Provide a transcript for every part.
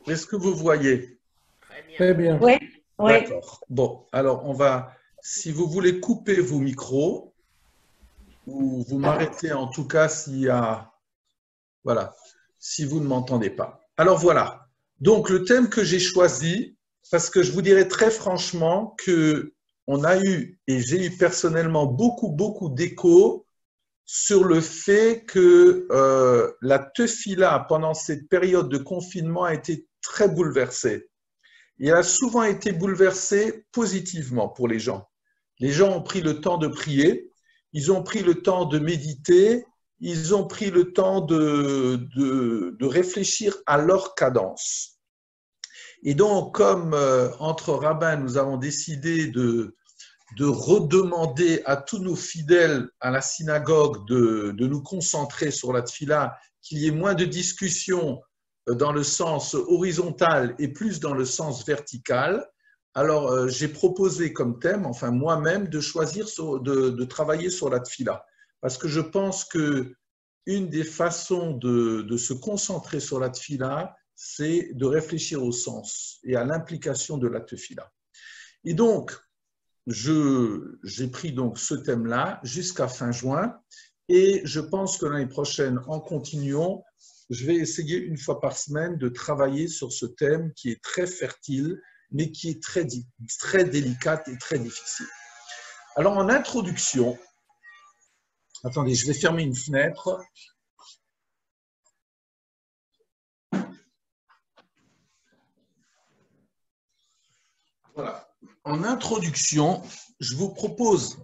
Est-ce que vous voyez? Très bien. Oui, oui. D'accord. Bon, alors si vous voulez couper vos micros, ou vous m'arrêtez en tout cas voilà, si vous ne m'entendez pas. Alors voilà. Donc le thème que j'ai choisi, parce que je vous dirais très franchement que on a eu, et j'ai eu personnellement beaucoup d'échos sur le fait que la teufila, pendant cette période de confinement, a été très bouleversée. Et elle a souvent été bouleversée positivement pour les gens. Les gens ont pris le temps de prier, ils ont pris le temps de méditer, ils ont pris le temps de réfléchir à leur cadence. Et donc, comme entre rabbins, nous avons décidé de redemander à tous nos fidèles à la synagogue de nous concentrer sur la tfila, qu'il y ait moins de discussions dans le sens horizontal et plus dans le sens vertical. Alors, j'ai proposé comme thème, enfin moi-même, de choisir de travailler sur la tfila. Parce que je pense que une des façons de se concentrer sur la tfila, c'est de réfléchir au sens et à l'implication de la tfila. Et donc, j'ai pris donc ce thème-là jusqu'à fin juin et je pense que l'année prochaine, en continuant, je vais essayer une fois par semaine de travailler sur ce thème qui est très fertile, mais qui est très délicat et très difficile. Alors, en introduction, attendez, je vais fermer une fenêtre. Voilà. En introduction, je vous propose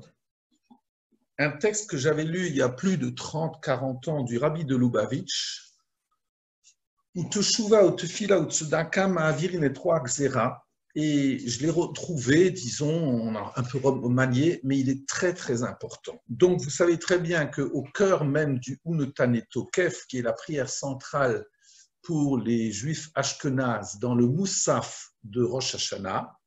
un texte que j'avais lu il y a plus de 30-40 ans du Rabbi de Lubavitch, ou Teshuva, ou Tefila, ou Tzedaka, Ma'avirin et trois Xera. Et je l'ai retrouvé, disons, on a un peu remanié, mais il est très important. Donc, vous savez très bien qu'au cœur même du Unetane Tokef, qui est la prière centrale pour les Juifs ashkénazes dans le Moussaf de Rosh Hashanah,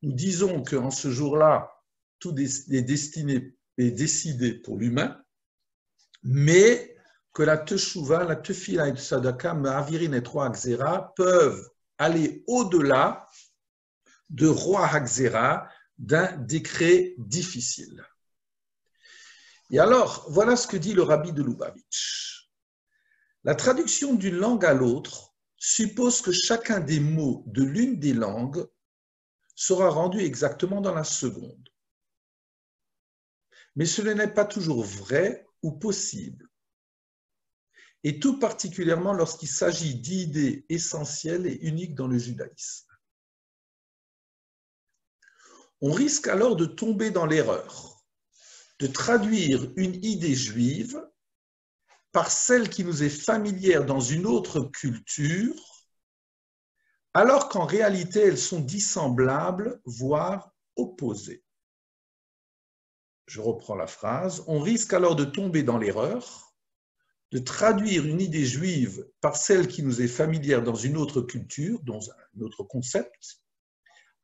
nous disons qu'en ce jour-là, tout est destiné et décidé pour l'humain, mais que la teshuva, la tefila et le sadaka, ma'avirin et trois xéra peuvent aller au-delà de roi xéra, d'un décret difficile. Et alors, voilà ce que dit le rabbi de Lubavitch. La traduction d'une langue à l'autre suppose que chacun des mots de l'une des langues sera rendu exactement dans la seconde. Mais ce n'est pas toujours vrai ou possible, et tout particulièrement lorsqu'il s'agit d'idées essentielles et uniques dans le judaïsme. On risque alors de tomber dans l'erreur de traduire une idée juive par celle qui nous est familière dans une autre culture, alors qu'en réalité elles sont dissemblables, voire opposées. Je reprends la phrase. On risque alors de tomber dans l'erreur de traduire une idée juive par celle qui nous est familière dans une autre culture, dans un autre concept,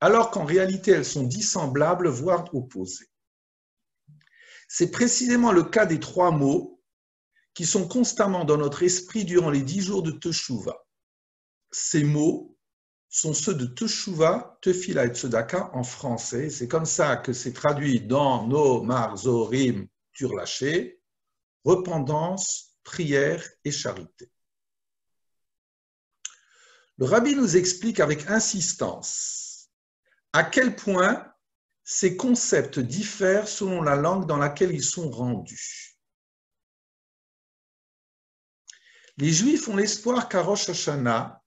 alors qu'en réalité elles sont dissemblables, voire opposées. C'est précisément le cas des trois mots qui sont constamment dans notre esprit durant les 10 jours de Teshuva. Ces mots sont ceux de Teshuva, Tefila et Tzedaka en français. C'est comme ça que c'est traduit dans nos Marzorim Turlaché, repentance, prière et charité. Le rabbi nous explique avec insistance à quel point ces concepts diffèrent selon la langue dans laquelle ils sont rendus. Les Juifs ont l'espoir qu'à Rosh Hashanah,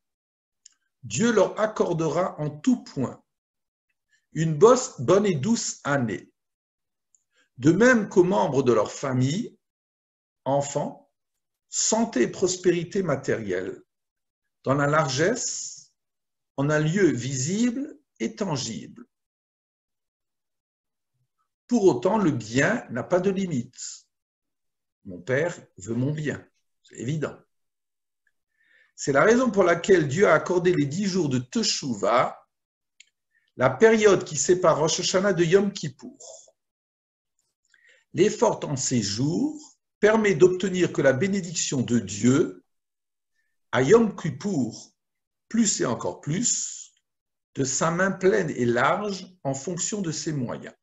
Dieu leur accordera en tout point une bonne et douce année, de même qu'aux membres de leur famille, enfants, santé et prospérité matérielle, dans la largesse, en un lieu visible et tangible. Pour autant, le bien n'a pas de limite. Mon Père veut mon bien, c'est évident. C'est la raison pour laquelle Dieu a accordé les 10 jours de Teshuva, la période qui sépare Rosh Hashanah de Yom Kippour. L'effort en ces jours permet d'obtenir que la bénédiction de Dieu, à Yom Kippour plus et encore plus de sa main pleine et large en fonction de ses moyens.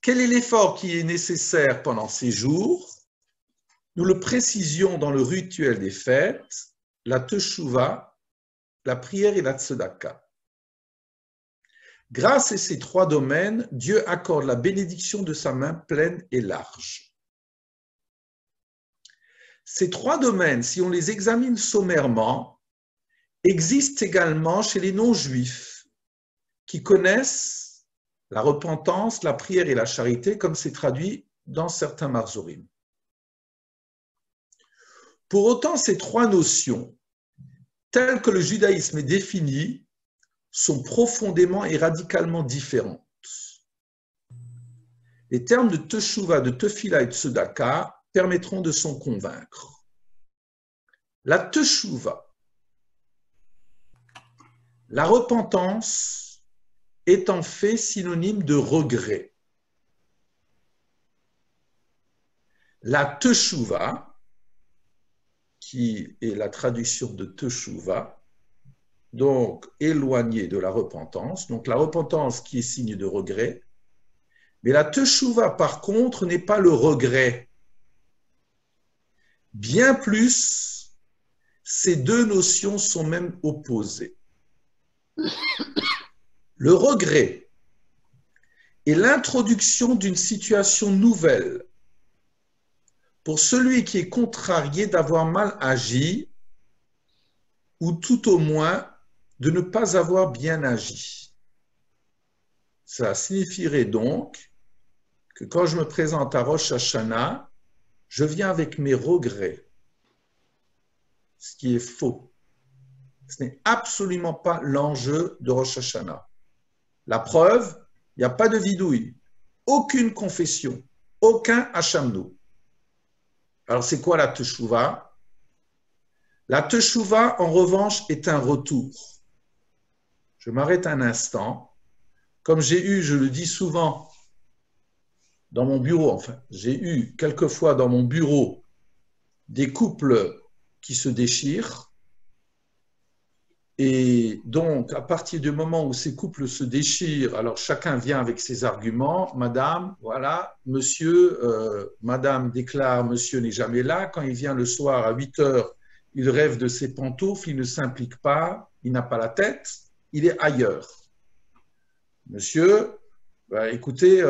Quel est l'effort qui est nécessaire pendant ces jours? Nous le précisions dans le rituel des fêtes, la teshuva, la prière et la tzedaka. Grâce à ces trois domaines, Dieu accorde la bénédiction de sa main pleine et large. Ces trois domaines, si on les examine sommairement, existent également chez les non-juifs qui connaissent la repentance, la prière et la charité, comme c'est traduit dans certains marzorim. Pour autant, ces trois notions, telles que le judaïsme est défini, sont profondément et radicalement différentes. Les termes de teshuva, de tefila et de tzedaka permettront de s'en convaincre. La teshuva, la repentance, est en fait synonyme de regret. La teshuva, qui est la traduction de teshuva, donc éloigné de la repentance, donc la repentance qui est signe de regret, mais la teshuva par contre n'est pas le regret. Bien plus, ces deux notions sont même opposées. Le regret est l'introduction d'une situation nouvelle pour celui qui est contrarié d'avoir mal agi ou tout au moins de ne pas avoir bien agi. Ça signifierait donc que quand je me présente à Rosh Hashanah, je viens avec mes regrets, ce qui est faux. Ce n'est absolument pas l'enjeu de Rosh Hashanah. La preuve, il n'y a pas de vidouille, aucune confession, aucun hachamnou. Alors c'est quoi la teshuva? La teshuva, en revanche, est un retour. Je m'arrête un instant. Comme j'ai eu, je le dis souvent, dans mon bureau, enfin, j'ai eu quelquefois dans mon bureau des couples qui se déchirent. Et donc, à partir du moment où ces couples se déchirent, alors chacun vient avec ses arguments. Madame, voilà, monsieur, madame déclare, monsieur n'est jamais là. Quand il vient le soir à 8 heures, il rêve de ses pantoufles, il ne s'implique pas, il n'a pas la tête, il est ailleurs. Monsieur, écoutez,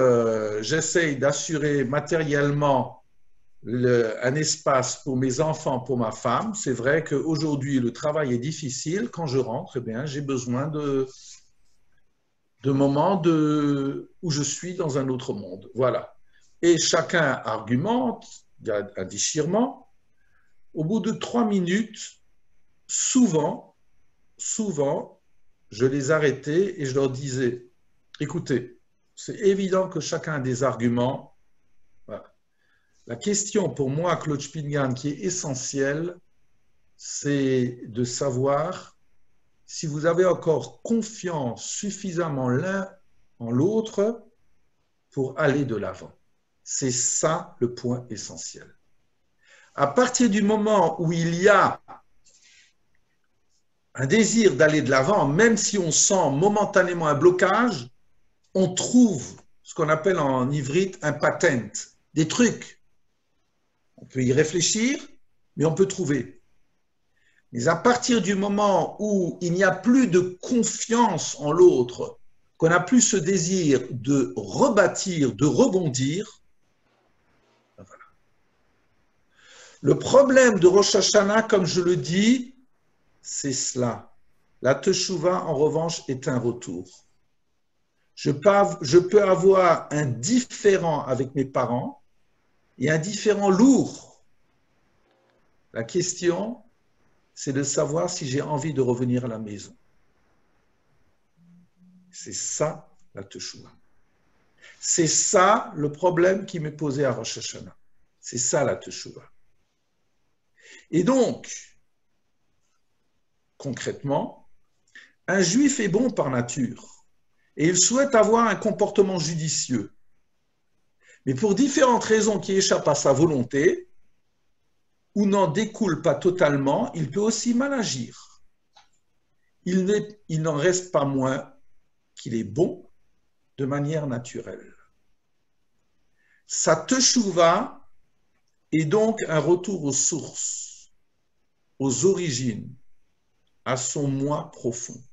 j'essaye d'assurer matériellement un espace pour mes enfants, pour ma femme. C'est vrai qu'aujourd'hui, le travail est difficile. Quand je rentre, eh bien, j'ai besoin de moments où je suis dans un autre monde. Voilà. Et chacun argumente, il y a un déchirement. Au bout de 3 minutes, souvent, je les arrêtais et je leur disais, écoutez, c'est évident que chacun a des arguments. Voilà. La question pour moi, Claude Spingan, qui est essentielle, c'est de savoir si vous avez encore confiance suffisamment l'un en l'autre pour aller de l'avant. C'est ça le point essentiel. À partir du moment où il y a un désir d'aller de l'avant, même si on sent momentanément un blocage, on trouve ce qu'on appelle en ivrite un patent, des trucs. On peut y réfléchir, mais on peut trouver. Mais à partir du moment où il n'y a plus de confiance en l'autre, qu'on n'a plus ce désir de rebâtir, de rebondir, voilà. Le problème de Rosh Hashanah, comme je le dis, c'est cela. La teshuva, en revanche, est un retour. Je peux avoir un différend avec mes parents et un différend lourd. La question, c'est de savoir si j'ai envie de revenir à la maison. C'est ça la teshuva. C'est ça le problème qui m'est posé à Rosh Hashanah. C'est ça la teshuva. Et donc, concrètement, un juif est bon par nature et il souhaite avoir un comportement judicieux. Mais pour différentes raisons qui échappent à sa volonté, ou n'en découle pas totalement, il peut aussi mal agir. Il n'en reste pas moins qu'il est bon de manière naturelle. Sa teshuva est donc un retour aux sources, aux origines, à son moi profond.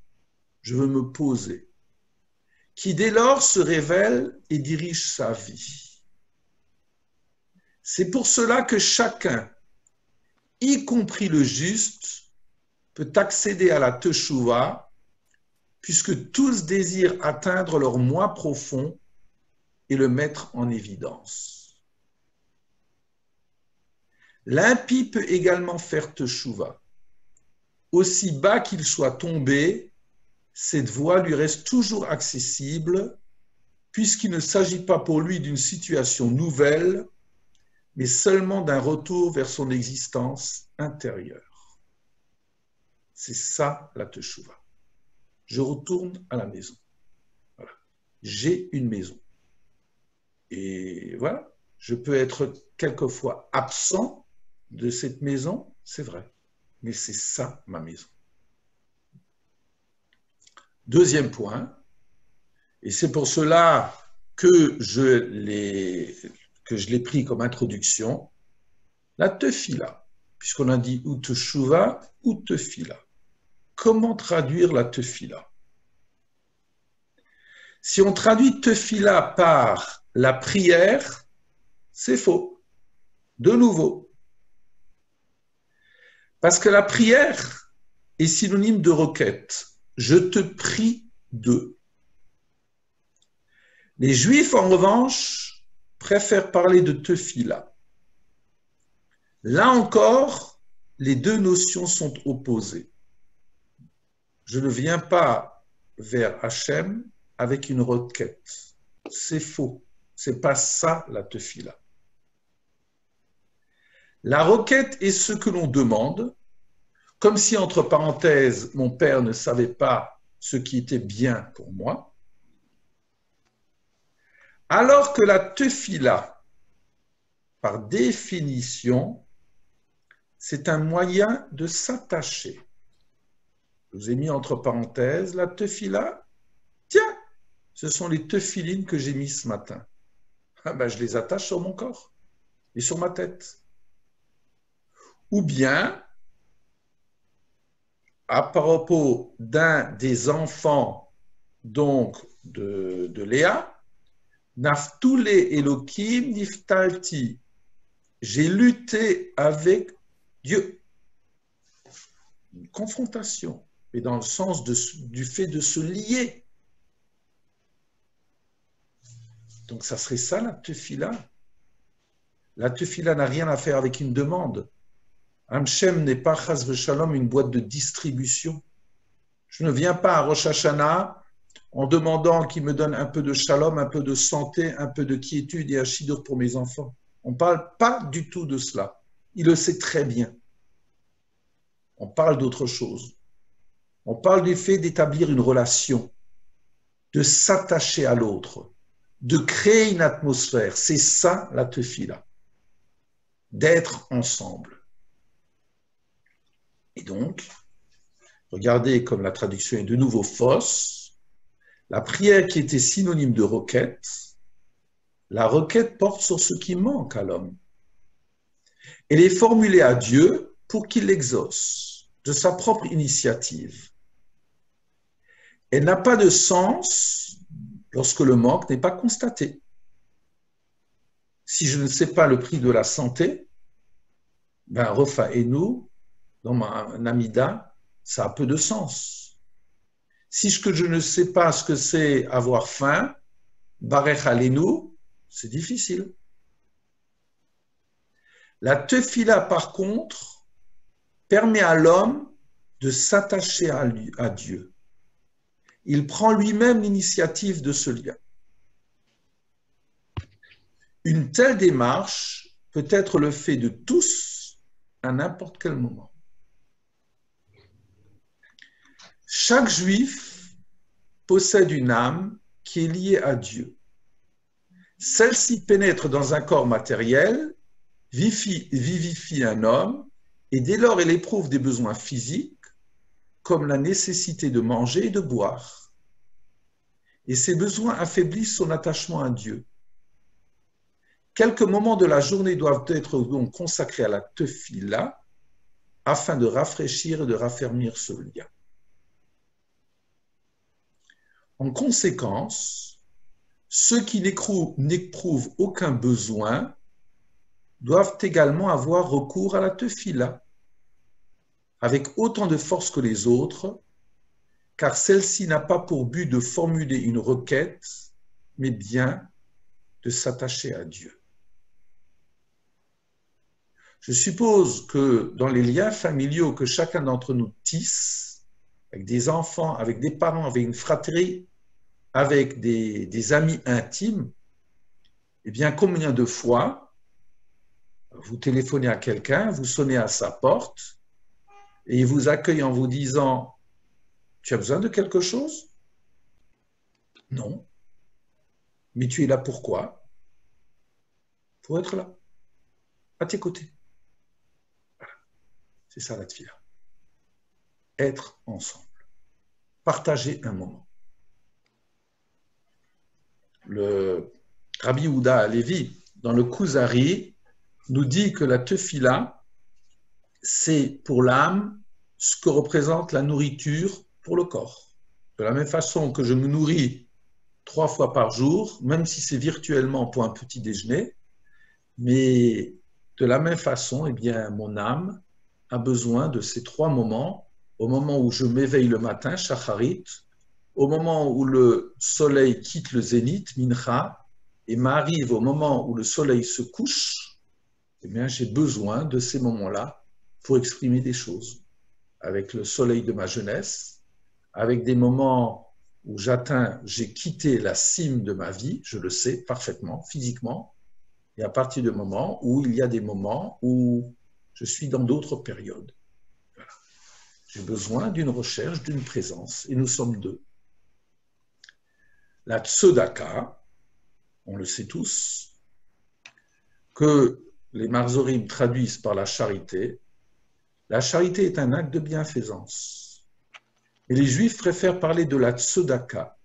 Je veux me poser, qui dès lors se révèle et dirige sa vie. C'est pour cela que chacun, y compris le juste, peut accéder à la teshuva, puisque tous désirent atteindre leur moi profond et le mettre en évidence. L'impie peut également faire teshuva. Aussi bas qu'il soit tombé, cette voie lui reste toujours accessible, puisqu'il ne s'agit pas pour lui d'une situation nouvelle, mais seulement d'un retour vers son existence intérieure. C'est ça la teshuva. Je retourne à la maison. Voilà. J'ai une maison. Et voilà, je peux être quelquefois absent de cette maison, c'est vrai, mais c'est ça ma maison. Deuxième point, et c'est pour cela que je l'ai pris comme introduction, la tefila, puisqu'on a dit ou teshuva ou tefila. Comment traduire la tefila? Si on traduit tefila par la prière, c'est faux. De nouveau. Parce que la prière est synonyme de requête. Je te prie de. Les Juifs, en revanche, préfèrent parler de tefila. Là encore, les deux notions sont opposées. Je ne viens pas vers Hachem avec une requête. C'est faux. C'est pas ça la tefila. La requête est ce que l'on demande, comme si, entre parenthèses, mon père ne savait pas ce qui était bien pour moi, alors que la tefila, par définition, c'est un moyen de s'attacher. Je vous ai mis entre parenthèses la tefila. Tiens, ce sont les tefilines que j'ai mis ce matin. Ah ben, je les attache sur mon corps et sur ma tête. Ou bien, à propos d'un des enfants donc de Léa, Naftule Elohim niftalti. J'ai lutté avec Dieu. Une confrontation, mais dans le sens du fait de se lier. Donc ça serait ça la tefila. La tefila n'a rien à faire avec une demande. Hachem n'est pas chas v'shalom une boîte de distribution. Je ne viens pas à Rosh Hashanah en demandant qu'il me donne un peu de shalom, un peu de santé, un peu de quiétude et un shidur pour mes enfants. On ne parle pas du tout de cela. Il le sait très bien. On parle d'autre chose. On parle du fait d'établir une relation, de s'attacher à l'autre, de créer une atmosphère. C'est ça la tefila. D'être ensemble. Et donc, regardez comme la traduction est de nouveau fausse. La prière qui était synonyme de requête, la requête porte sur ce qui manque à l'homme. Elle est formulée à Dieu pour qu'il l'exauce de sa propre initiative. Elle n'a pas de sens lorsque le manque n'est pas constaté. Si je ne sais pas le prix de la santé, ben Refa et nous, dans ma Amida, ça a peu de sens. Si je ne sais pas ce que c'est avoir faim, Barech Alenu, c'est difficile. La tefila, par contre, permet à l'homme de s'attacher à Dieu. Il prend lui-même l'initiative de ce lien. Une telle démarche peut être le fait de tous à n'importe quel moment. Chaque juif possède une âme qui est liée à Dieu. Celle-ci pénètre dans un corps matériel vivifie un homme, et dès lors elle éprouve des besoins physiques, comme la nécessité de manger et de boire. Et ces besoins affaiblissent son attachement à Dieu. Quelques moments de la journée doivent être donc consacrés à la tefila, afin de rafraîchir et de raffermir ce lien. En conséquence, ceux qui n'éprouvent aucun besoin doivent également avoir recours à la tefila, avec autant de force que les autres, car celle-ci n'a pas pour but de formuler une requête, mais bien de s'attacher à Dieu. Je suppose que dans les liens familiaux que chacun d'entre nous tisse, avec des enfants, avec des parents, avec une fratrie, avec des amis intimes, eh bien, combien de fois vous téléphonez à quelqu'un, vous sonnez à sa porte et il vous accueille en vous disant « Tu as besoin de quelque chose ?» Non. Mais tu es là pourquoi? Pour être là, à tes côtés. Voilà. C'est ça la tefila. Être ensemble. Partager un moment. Le Rabbi Yehuda Halevi, dans le Kuzari, nous dit que la tefila, c'est pour l'âme ce que représente la nourriture pour le corps. De la même façon que je me nourris 3 fois par jour, même si c'est virtuellement pour un petit déjeuner, mais de la même façon, eh bien, mon âme a besoin de ces 3 moments, au moment où je m'éveille le matin, shacharit, au moment où le soleil quitte le zénith, mincha, et m'arrive au moment où le soleil se couche, eh bien, j'ai besoin de ces moments-là pour exprimer des choses. Avec le soleil de ma jeunesse, avec des moments où j'ai quitté la cime de ma vie, je le sais parfaitement, physiquement, et à partir du moment où il y a des moments où je suis dans d'autres périodes. Voilà. J'ai besoin d'une recherche, d'une présence, et nous sommes 2. La tzedaka, on le sait tous, que les Marzorim traduisent par la charité. La charité est un acte de bienfaisance. Et les Juifs préfèrent parler de la tzedaka.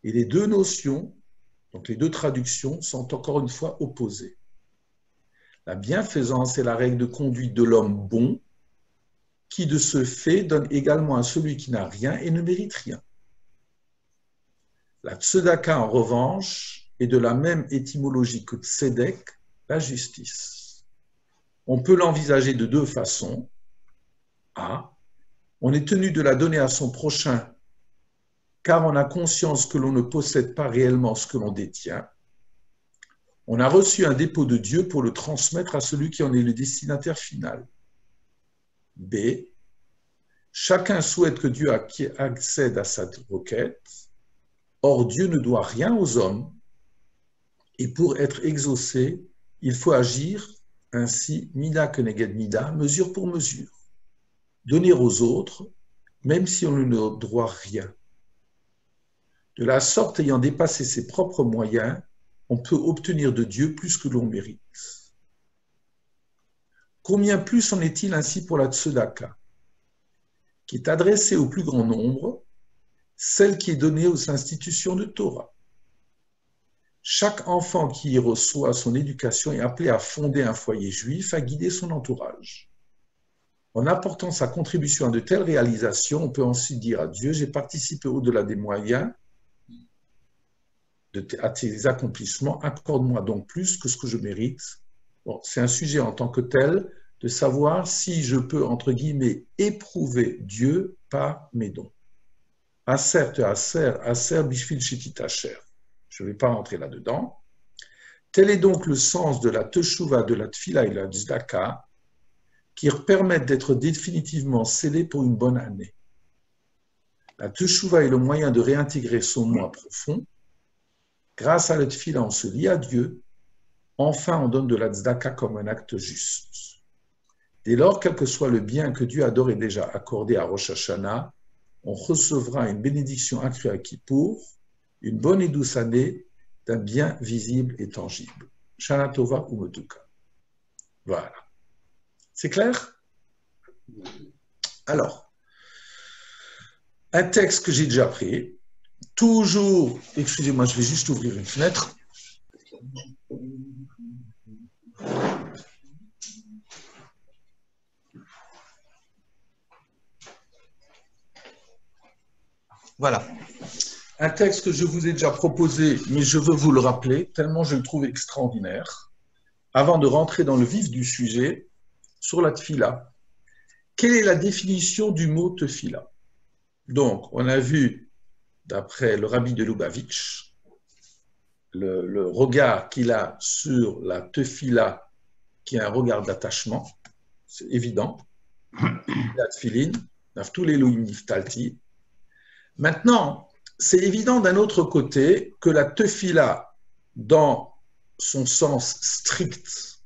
Et les 2 notions, donc les 2 traductions, sont encore une fois opposées. La bienfaisance est la règle de conduite de l'homme bon, qui de ce fait donne également à celui qui n'a rien et ne mérite rien. La tzedaka, en revanche, est de la même étymologie que tzedek, la justice. On peut l'envisager de 2 façons. A. On est tenu de la donner à son prochain, car on a conscience que l'on ne possède pas réellement ce que l'on détient. On a reçu un dépôt de Dieu pour le transmettre à celui qui en est le destinataire final. B. Chacun souhaite que Dieu accède à sa requête. Or, Dieu ne doit rien aux hommes, et pour être exaucé, il faut agir ainsi, mida keneged mida, mesure pour mesure. Donner aux autres, même si on ne doit rien. De la sorte, ayant dépassé ses propres moyens, on peut obtenir de Dieu plus que l'on mérite. Combien plus en est-il ainsi pour la tzedaka, qui est adressée au plus grand nombre, celle qui est donnée aux institutions de Torah. Chaque enfant qui y reçoit son éducation est appelé à fonder un foyer juif, à guider son entourage. En apportant sa contribution à de telles réalisations, on peut ensuite dire à Dieu, j'ai participé au-delà des moyens à tes accomplissements, accorde-moi donc plus que ce que je mérite. Bon, c'est un sujet en tant que tel de savoir si je peux, entre guillemets, éprouver Dieu par mes dons. Aser te aser bishvil shetit asher. Je ne vais pas rentrer là-dedans. Tel est donc le sens de la teshuva, de la tfila et de la tzedaka, qui permettent d'être définitivement scellés pour une bonne année. La teshuva est le moyen de réintégrer son moi profond. Grâce à la tfila, on se lie à Dieu. Enfin, on donne de la tzedaka comme un acte juste. Dès lors, quel que soit le bien que Dieu adore et déjà accordé à Rosh Hashanah, on recevra une bénédiction accrue à Kippour, une bonne et douce année d'un bien visible et tangible. Shana Tova Umetuka. Voilà. C'est clair? Alors, un texte que j'ai déjà pris, toujours, excusez-moi, je vais juste ouvrir une fenêtre. Voilà. Un texte que je vous ai déjà proposé, mais je veux vous le rappeler, tellement je le trouve extraordinaire, avant de rentrer dans le vif du sujet, sur la tefila. Quelle est la définition du mot tefila? Donc, on a vu, d'après le rabbi de Lubavitch, le regard qu'il a sur la tefila, qui est un regard d'attachement, c'est évident. La tefilin, tous les Elohim niftalti. Maintenant, c'est évident d'un autre côté que la tefila, dans son sens strict,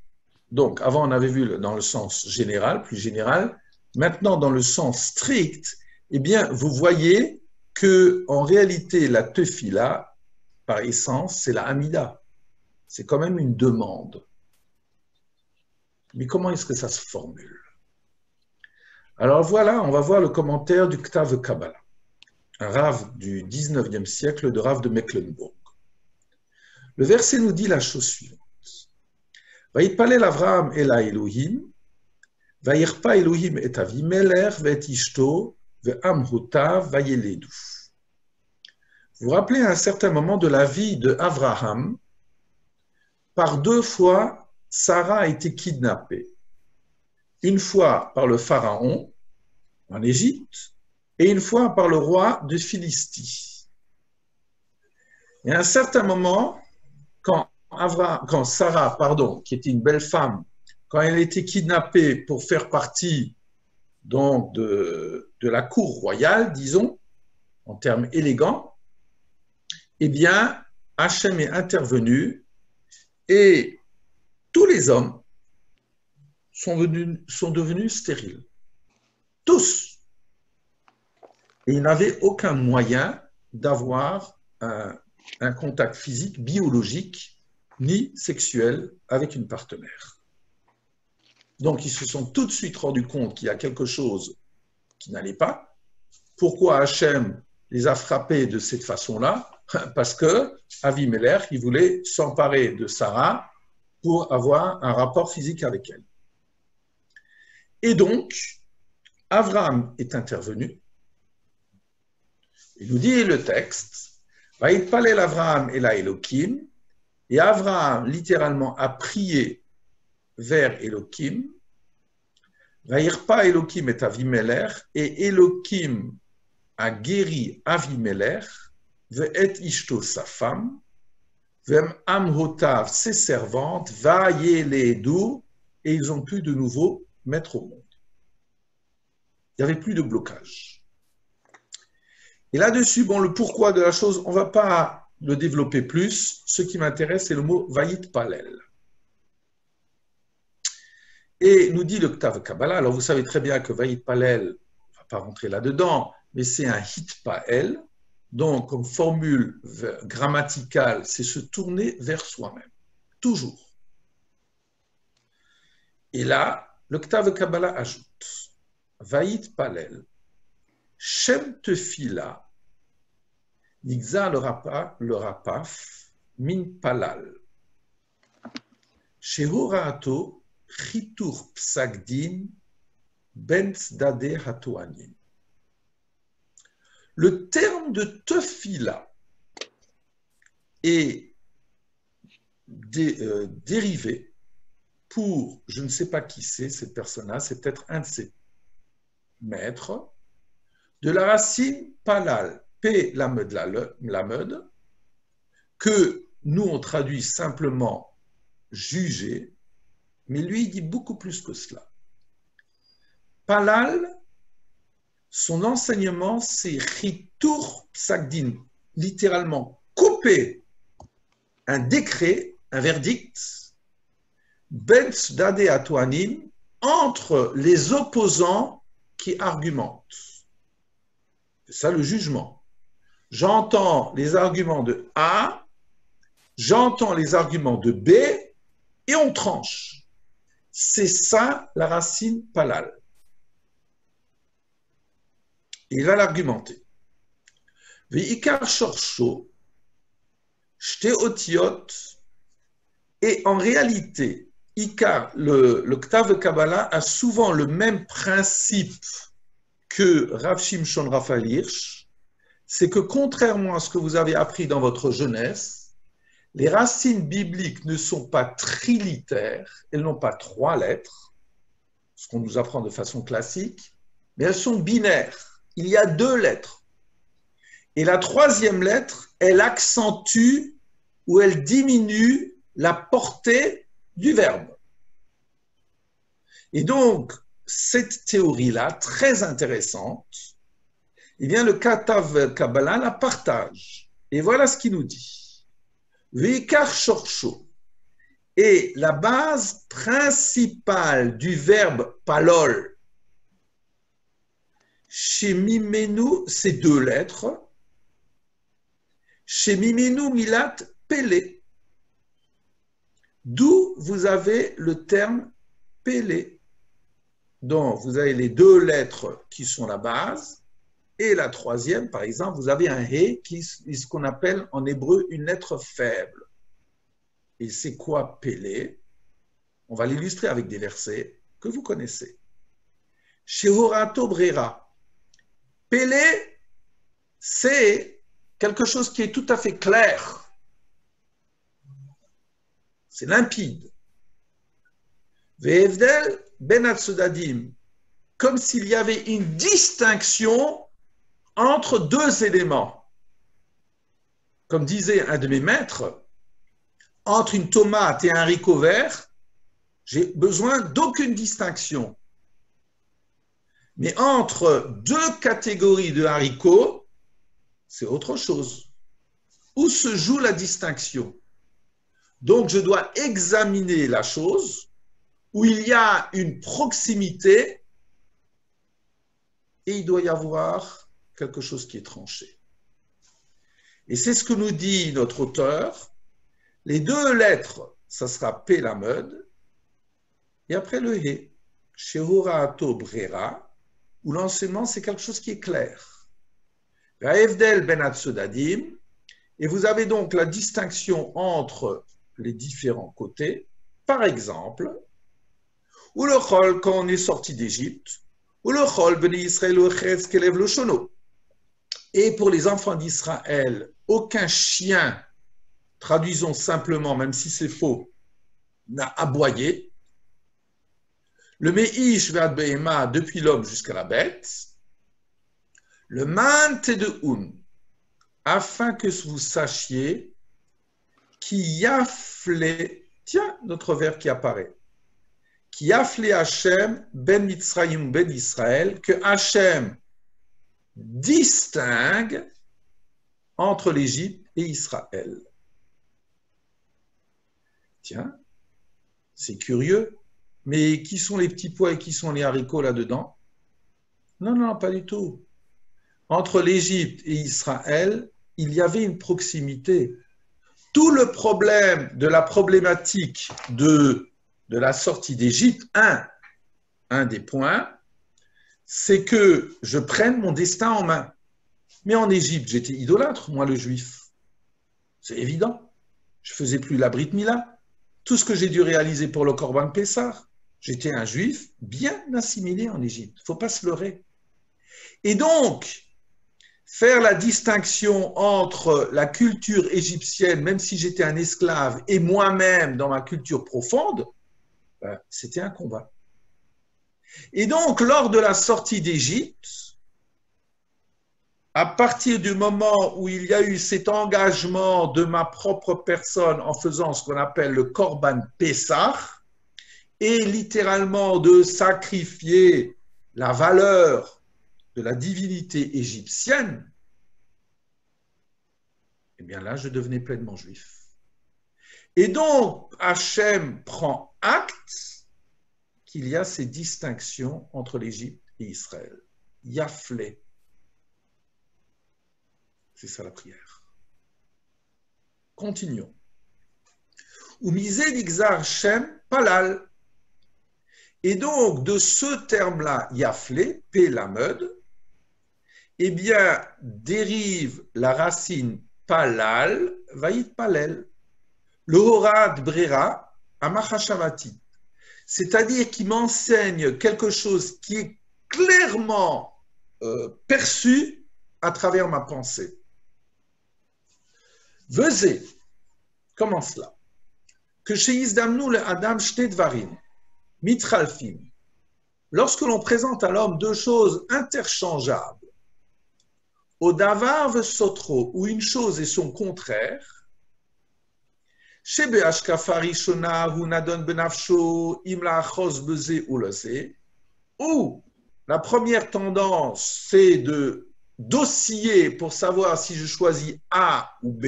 donc avant on avait vu dans le sens général, plus général, maintenant dans le sens strict, eh bien vous voyez que en réalité la tefila, par essence, c'est la Hamida. C'est quand même une demande. Mais comment est-ce que ça se formule? Alors voilà, on va voir le commentaire du Ktav Kabbalah, un Rav du 19e siècle, de Rav de Mecklenburg. Le verset nous dit la chose suivante. Vayitpalel Avraham el Elohim, vayirpa Elohim et Avimelech ve'et ishto ve'amhutav vayeledu. Vous vous rappelez à un certain moment de la vie de Avraham, par 2 fois, Sarah a été kidnappée. Une fois par le pharaon en Égypte et une fois par le roi de Philistie. Et à un certain moment, quand Sarah, qui était une belle femme, quand elle a été kidnappée pour faire partie donc, de la cour royale, disons, en termes élégants, eh bien, Hachem est intervenu et tous les hommes sont devenus stériles. Tous. Et ils n'avaient aucun moyen d'avoir un contact physique, biologique, ni sexuel avec une partenaire. Donc, ils se sont tout de suite rendus compte qu'il y a quelque chose qui n'allait pas. Pourquoi Hachem les a frappés de cette façon-là? Parce que Avimelech, il voulait s'emparer de Sarah pour avoir un rapport physique avec elle. Et donc, Abraham est intervenu. Il nous dit le texte, Vayitpalel Avraham el Elohim, et Abraham littéralement a prié vers Elohim, Vayirpa Elohim et Avimelech, et Elohim a guéri Avimelech, ve'et ishto sa femme, ve'em amhotav ses servantes, vayeledu, et ils ont pu de nouveau mettre au monde. Il n'y avait plus de blocage. Et là-dessus, bon, le pourquoi de la chose, on ne va pas le développer plus. Ce qui m'intéresse, c'est le mot Vayitpalel. Et nous dit le Ktav Kabbalah, alors vous savez très bien que Vayitpalel, on ne va pas rentrer là-dedans, mais c'est un Hitpael, donc comme formule grammaticale, c'est se tourner vers soi-même, toujours. Et là, le Ktav Kabbalah ajoute, Vayitpalel, Shem Tefila, Nigza le rapaf, Min Palal, Shehoraato, Chitur Psagdin, Ben Tzadeh Hatoanim. Le terme de Tefila est dérivé pour, je ne sais pas qui c'est, cette personne-là, c'est peut-être un de ses maîtres, de la racine palal, P lamed, que nous on traduit simplement juger, mais lui il dit beaucoup plus que cela. Palal, son enseignement c'est Chitur Psagdin, littéralement couper un décret, un verdict, Ben Tzadeh Hatoanim, entre les opposants qui argumentent. C'est ça le jugement. J'entends les arguments de A, j'entends les arguments de B, et on tranche. C'est ça la racine palal. Et il va l'argumenter. Ve'ikar shorsho, shte otiot, et en réalité, Ikar, le Ktav Kabbalah a souvent le même principe que Rav Shimshon Raphaël Hirsch, c'est que contrairement à ce que vous avez appris dans votre jeunesse, les racines bibliques ne sont pas trilitères, elles n'ont pas 3 lettres, ce qu'on nous apprend de façon classique, mais elles sont binaires. Il y a 2 lettres. Et la 3e lettre, elle accentue ou elle diminue la portée du verbe. Et donc, cette théorie-là, très intéressante, eh bien, le Katav Kabbalah la partage. Et voilà ce qu'il nous dit. Veikar shorsho. Et la base principale du verbe palol, chez Mimenu, c'est 2 lettres. Chez Mimenu Milat Pélé. D'où vous avez le terme Pélé. Donc, vous avez les 2 lettres qui sont la base, et la 3e, par exemple, vous avez un He qui est ce qu'on appelle en hébreu une lettre faible. Et c'est quoi Pélé? On va l'illustrer avec des versets que vous connaissez. Shehorato Brera. Pélé, c'est quelque chose qui est tout à fait clair. C'est limpide. Ve'evdel ben atsudadim, comme s'il y avait une distinction entre 2 éléments. Comme disait un de mes maîtres, entre une tomate et un haricot vert, j'ai besoin d'aucune distinction. Mais entre 2 catégories de haricots, c'est autre chose. Où se joue la distinction? Donc, je dois examiner la chose où il y a une proximité et il doit y avoir quelque chose qui est tranché. Et c'est ce que nous dit notre auteur. Les 2 lettres, ça sera P lamed, et après le He, Shehuraato Brera, où l'enseignement c'est quelque chose qui est clair. Va'evdel ben atsudadim, et vous avez donc la distinction entre les différents côtés. Par exemple, ou le chol quand on est sorti d'Égypte, ou le chol beni Israël ou chetz kelev lo shono. Et pour les enfants d'Israël, aucun chien, traduisons simplement, même si c'est faux, n'a aboyé. Le meish ve'ad behema, depuis l'homme jusqu'à la bête. Le man tedeun, afin que vous sachiez qui yafle, tiens, notre verbe qui apparaît, qui yafle Hachem ben Mitzrayim ben Israël, que Hachem distingue entre l'Égypte et Israël. Tiens, c'est curieux, mais qui sont les petits pois et qui sont les haricots là-dedans? Non, non, pas du tout. Entre l'Égypte et Israël, il y avait une proximité. Tout le problème de la problématique de la sortie d'Égypte, un des points, c'est que je prenne mon destin en main. Mais en Égypte, j'étais idolâtre, moi le juif. C'est évident. Je ne faisais plus la Brit Mila. Tout ce que j'ai dû réaliser pour le Corban Pessah, j'étais un juif bien assimilé en Égypte. Il ne faut pas se leurrer. Et donc, faire la distinction entre la culture égyptienne, même si j'étais un esclave, et moi-même dans ma culture profonde, c'était un combat. Et donc, lors de la sortie d'Égypte, à partir du moment où il y a eu cet engagement de ma propre personne en faisant ce qu'on appelle le Korban Pessah, et littéralement de sacrifier la valeur de la divinité égyptienne, eh bien là, je devenais pleinement juif. Et donc, Hachem prend acte qu'il y a ces distinctions entre l'Égypte et Israël. Yaflé. C'est ça la prière. Continuons. Umisé d'Ixar Hachem Palal. Et donc, de ce terme-là, yaflé, P-lamed, eh bien, dérive la racine palal, vaït palel, le horad brera, amachashavati. C'est-à-dire qu'il m'enseigne quelque chose qui est clairement perçu à travers ma pensée. Vezé, comment cela? Que chez Izdamnou le Adam Shtedvarim, Mitralfim, lorsque l'on présente à l'homme deux choses interchangeables, au davar vesotro, où une chose est son contraire, chez Beashkafari Shona, ou Nadon Benafsho, Imla Achos Beze ou Lose, où la première tendance, c'est d'osciller pour savoir si je choisis A ou B.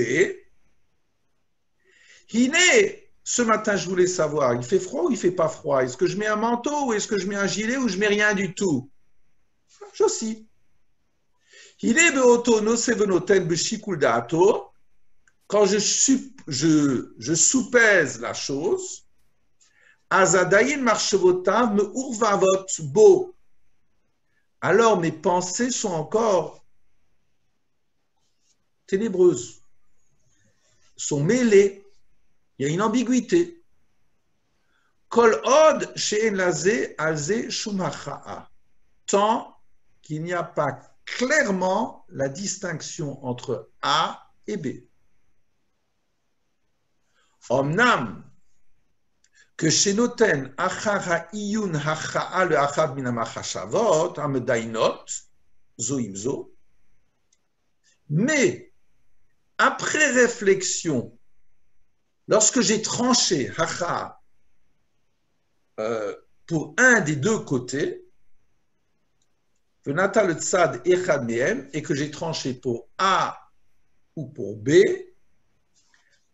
Ce matin, je voulais savoir, il fait froid ou il fait pas froid? Est-ce que je mets un manteau ou est-ce que je mets un gilet ou je mets rien du tout? J'oscille. Quand je soupèse la chose, Azadayin marchevotav me urvavot bo. Alors mes pensées sont encore ténébreuses, sont mêlées. Il y a une ambiguïté. Kol od she'en lazé alzé shumacha'a. Tant qu'il n'y a pas clairement la distinction entre A et B. Omnam, que chez Noten, achara iyun hacha'a le achad minamachashavot, amedainot, zoimzo. Mais, après réflexion, lorsque j'ai tranché hacha'a pour un des deux côtés, venata le tzad echad mehem, et que j'ai tranché pour A ou pour B,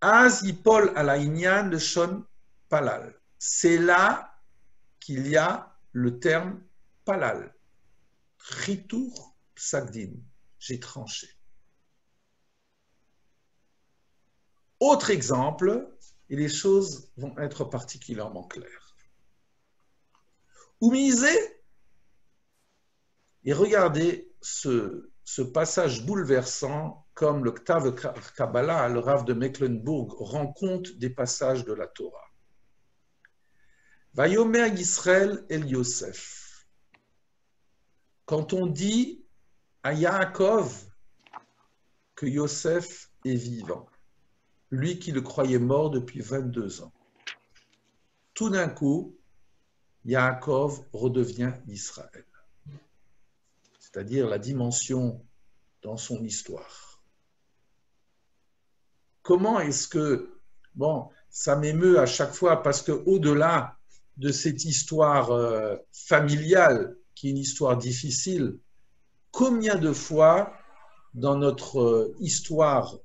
az yipol ala inyan de shon palal. C'est là qu'il y a le terme palal. Chitour psagdin. J'ai tranché. Autre exemple, et les choses vont être particulièrement claires. Oumisé, et regardez ce passage bouleversant, comme le Ktav Kabbalah, le Rav de Mecklenburg, rend compte des passages de la Torah. Vayomer Yisrael el Yosef. Quand on dit à Yaakov que Yosef est vivant, lui qui le croyait mort depuis 22 ans, tout d'un coup, Yaakov redevient Israël, c'est-à-dire la dimension dans son histoire. Comment est-ce que, bon, ça m'émeut à chaque fois parce que au-delà de cette histoire familiale, qui est une histoire difficile, combien de fois dans notre histoire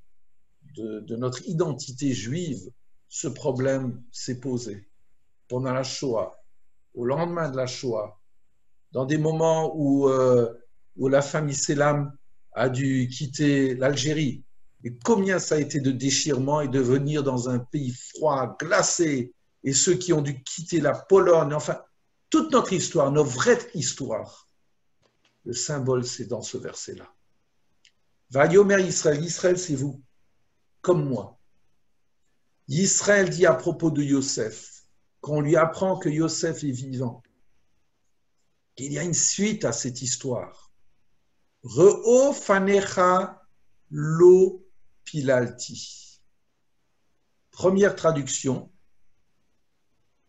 de notre identité juive, ce problème s'est posé pendant la Shoah, au lendemain de la Shoah, dans des moments où la famille Selam a dû quitter l'Algérie. Et combien ça a été de déchirement et de venir dans un pays froid, glacé, et ceux qui ont dû quitter la Pologne, enfin, toute notre histoire, notre vraie histoire, le symbole, c'est dans ce verset-là. Vayomer Israël, Israël, c'est vous, comme moi. Israël dit à propos de Yosef, qu'on lui apprend que Yosef est vivant, qu'il y a une suite à cette histoire. Re'o fanecha lo pilalti. Première traduction.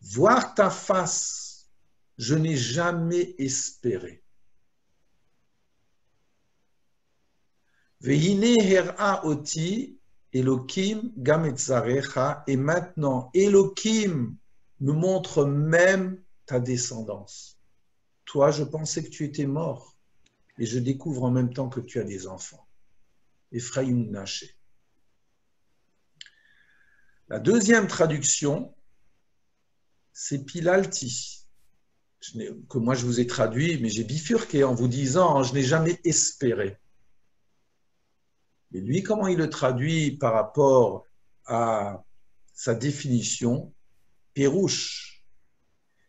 Voir ta face, je n'ai jamais espéré. Ve'hine her'a oti Elohim gametzarecha, et maintenant Elohim me montre même ta descendance. Toi, je pensais que tu étais mort, et je découvre en même temps que tu as des enfants. Ephraïm Naché. La deuxième traduction, c'est Pilalti, que moi je vous ai traduit, mais j'ai bifurqué en vous disant, je n'ai jamais espéré. Et lui, comment il le traduit par rapport à sa définition? Pérouche.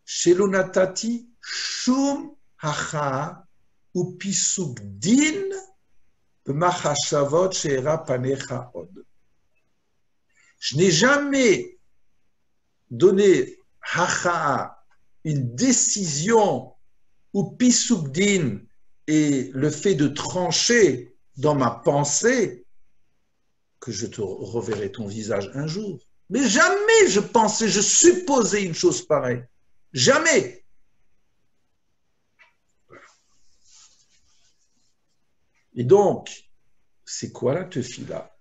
Shelonatati shum hacha ou pisuk din b'machashavot she'era panecha od. Je n'ai jamais donné hacha, une décision ou pisuk din, et le fait de trancher dans ma pensée que je te reverrai ton visage un jour. Mais jamais je pensais, je supposais une chose pareille. Jamais. Et donc, c'est quoi la tefila?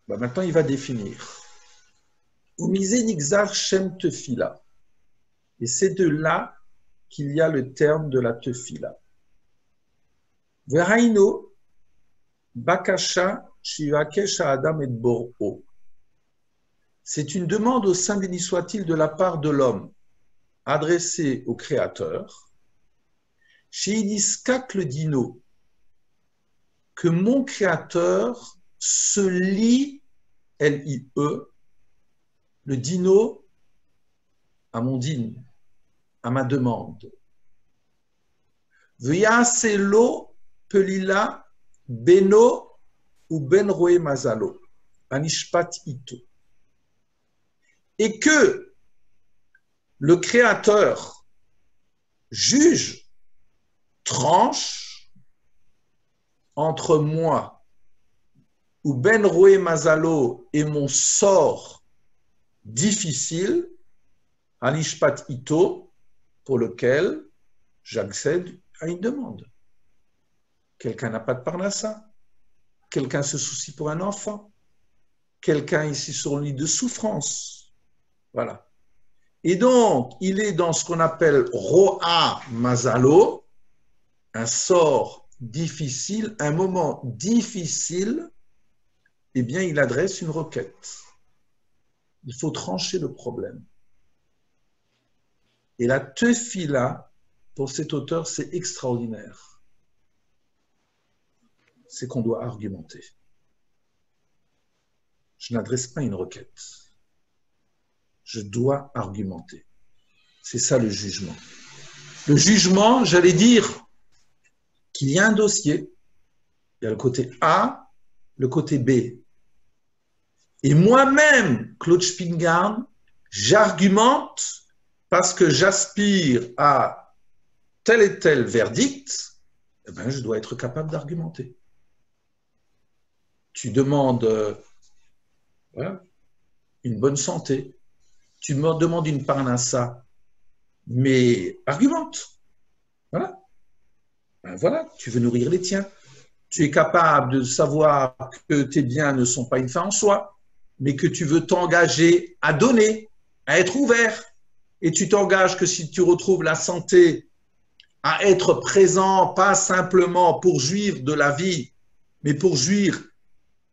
Maintenant, il va définir. Umise nixar shem tefila. Et c'est de là qu'il y a le terme de la tefila. Veraino bakasha shivakesh adam et bor'o. C'est une demande au sein béni soit-il de la part de l'homme, adressée au Créateur, Sheidiskak le dino, que mon Créateur se lie, L-I-E, le dino, à mon dîne, à ma demande. V'yaselo pelila beno ou ben roe mazalo, anishpat ito. Et que le Créateur juge, tranche entre moi ou ben roe mazalo et mon sort difficile, anishpat ito, pour lequel j'accède à une demande. Quelqu'un n'a pas de parnassa, quelqu'un se soucie pour un enfant, quelqu'un ici sur le lit de souffrance. Voilà. Et donc, il est dans ce qu'on appelle Ro'a Mazalo, un sort difficile, un moment difficile, eh bien, il adresse une requête. Il faut trancher le problème. Et la tefila, pour cet auteur, c'est extraordinaire. C'est qu'on doit argumenter. Je n'adresse pas une requête. Je dois argumenter. C'est ça le jugement. Le jugement, j'allais dire qu'il y a un dossier. Il y a le côté A, le côté B. Et moi-même, Claude Spingarn, j'argumente parce que j'aspire à tel et tel verdict, eh bien, je dois être capable d'argumenter. Tu demandes voilà, une bonne santé. Tu me demandes une parnassa, mais argumente. Voilà. Ben voilà, tu veux nourrir les tiens. Tu es capable de savoir que tes biens ne sont pas une fin en soi, mais que tu veux t'engager à donner, à être ouvert. Et tu t'engages que si tu retrouves la santé, à être présent, pas simplement pour jouir de la vie, mais pour jouir,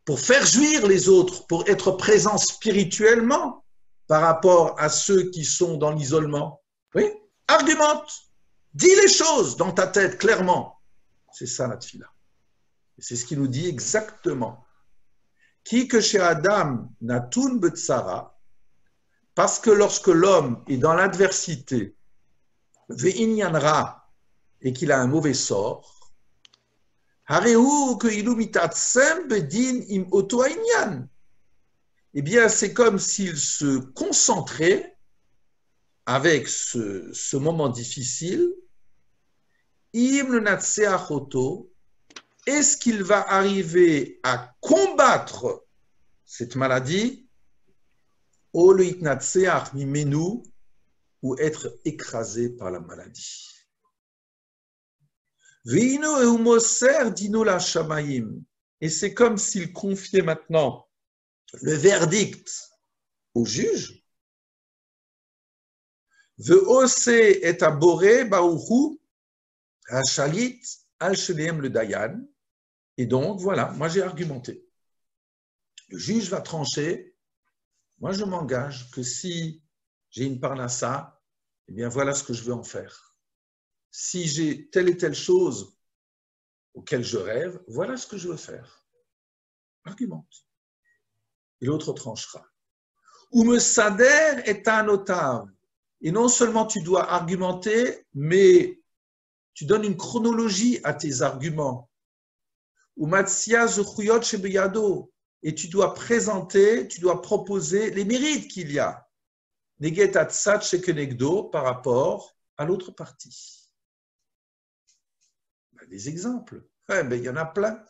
pour faire jouir les autres, pour être présent spirituellement par rapport à ceux qui sont dans l'isolement. Oui, argumente, dis les choses dans ta tête clairement. C'est ça la tefila. C'est ce qu'il nous dit exactement. Qui que chez Adam natun betsara, parce que lorsque l'homme est dans l'adversité, ve'inyanra, et qu'il a un mauvais sort, hareu que ilumitatsem bedin im oto inyan. Eh bien, c'est comme s'il se concentrait avec ce moment difficile. Im le natseachoto, est-ce qu'il va arriver à combattre cette maladie ou le itnatseach mimenu, ou être écrasé par la maladie? Veino et umoser dino la shamayim. Et c'est comme s'il confiait maintenant le verdict au juge. Ve'ose et aboré baruchu hachalit al shelem le dayan. Et donc, voilà, moi j'ai argumenté. Le juge va trancher. Moi, je m'engage que si j'ai une parnassa, eh bien, voilà ce que je veux en faire. Si j'ai telle et telle chose auquel je rêve, voilà ce que je veux faire. Argumente. Et l'autre tranchera. Ou me sader est un otav. Et non seulement tu dois argumenter, mais tu donnes une chronologie à tes arguments. Et tu dois présenter, tu dois proposer les mérites qu'il y a. Par rapport à l'autre partie. Des exemples. Il y en a plein.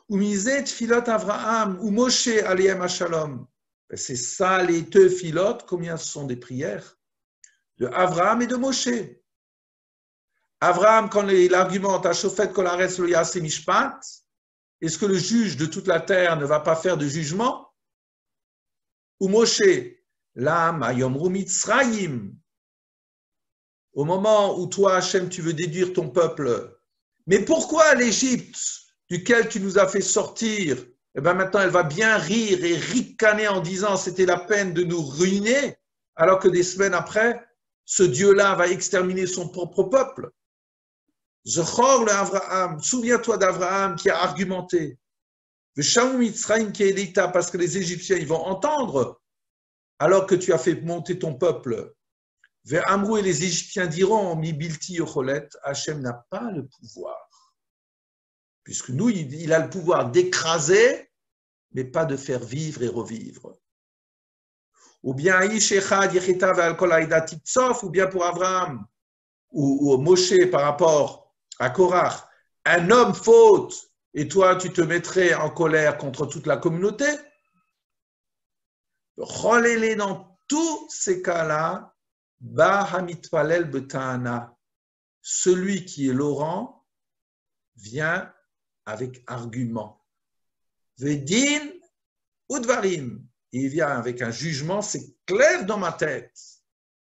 Avraham ou Moshe alayhim shalom. C'est ça les deux filotes, combien ce sont des prières de Avraham et de Moshe. Avraham, quand il argumente à Shofet Kol Haaretz Lo Ya'aseh Mishpat, est-ce que le juge de toute la terre ne va pas faire de jugement? Ou Moshe, Lam Hayomru Mitzrayim, au moment où toi, Hachem, tu veux déduire ton peuple, mais pourquoi l'Égypte, duquel tu nous as fait sortir, eh bien maintenant elle va bien rire et ricaner en disant c'était la peine de nous ruiner, alors que des semaines après, ce Dieu-là va exterminer son propre peuple. Zechor le Avraham, souviens-toi d'Avraham qui a argumenté. Veshamu Mitzrayim qui est l'État, parce que les Égyptiens ils vont entendre, alors que tu as fait monter ton peuple. Ve'amrou et les Égyptiens diront, Mi bilti yocholet, Hachem n'a pas le pouvoir. Puisque nous, il a le pouvoir d'écraser, mais pas de faire vivre et revivre. Ou bien ou bien pour Abraham, ou Moshe par rapport à Korach, un homme faute, et toi tu te mettrais en colère contre toute la communauté. Relais dans tous ces cas-là, Bahamitpalel betana, celui qui est Laurent vient avec argument. Vedin udvarim, il vient avec un jugement, c'est clair dans ma tête,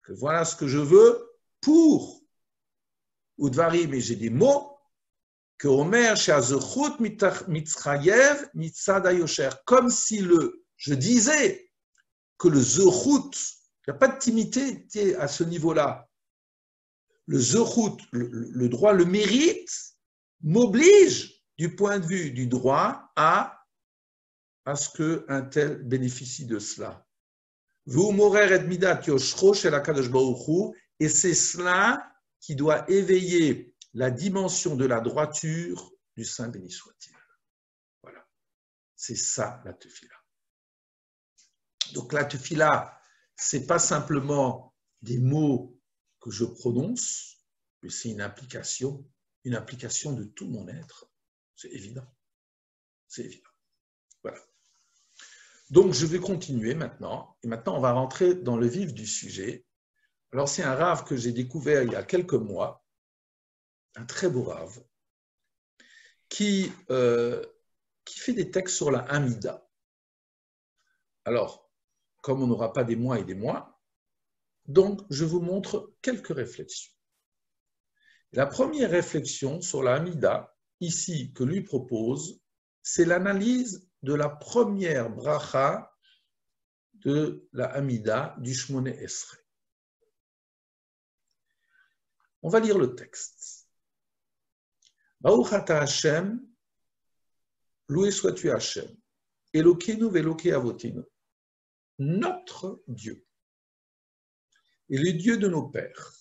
que voilà ce que je veux pour udvarim, et j'ai des mots, que Omer she'azechut mitzchayev mitzad yosher, comme si je disais que le zechut, il n'y a pas de timidité à ce niveau-là. Le zechut, le droit, le mérite, m'oblige, du point de vue du droit, à ce qu'un tel bénéficie de cela. Et c'est cela qui doit éveiller la dimension de la droiture du Saint béni soit-il. Voilà. C'est ça la tefila. Donc la tefila, ce n'est pas simplement des mots que je prononce, mais c'est une application de tout mon être. C'est évident. C'est évident. Voilà. Donc je vais continuer maintenant. Et maintenant, on va rentrer dans le vif du sujet. Alors c'est un rave que j'ai découvert il y a quelques mois, un très beau rave, qui fait des textes sur la Hamida. Alors, comme on n'aura pas des mois et des mois, donc je vous montre quelques réflexions. La première réflexion sur la Hamida, ici, que lui propose, c'est l'analyse de la première bracha de la Hamida du Shmoné Esrei. On va lire le texte. Baruch ata Hashem, loué sois-tu Hashem, Elokeinu ve'Elokei avotinu, notre Dieu, et le Dieu de nos pères,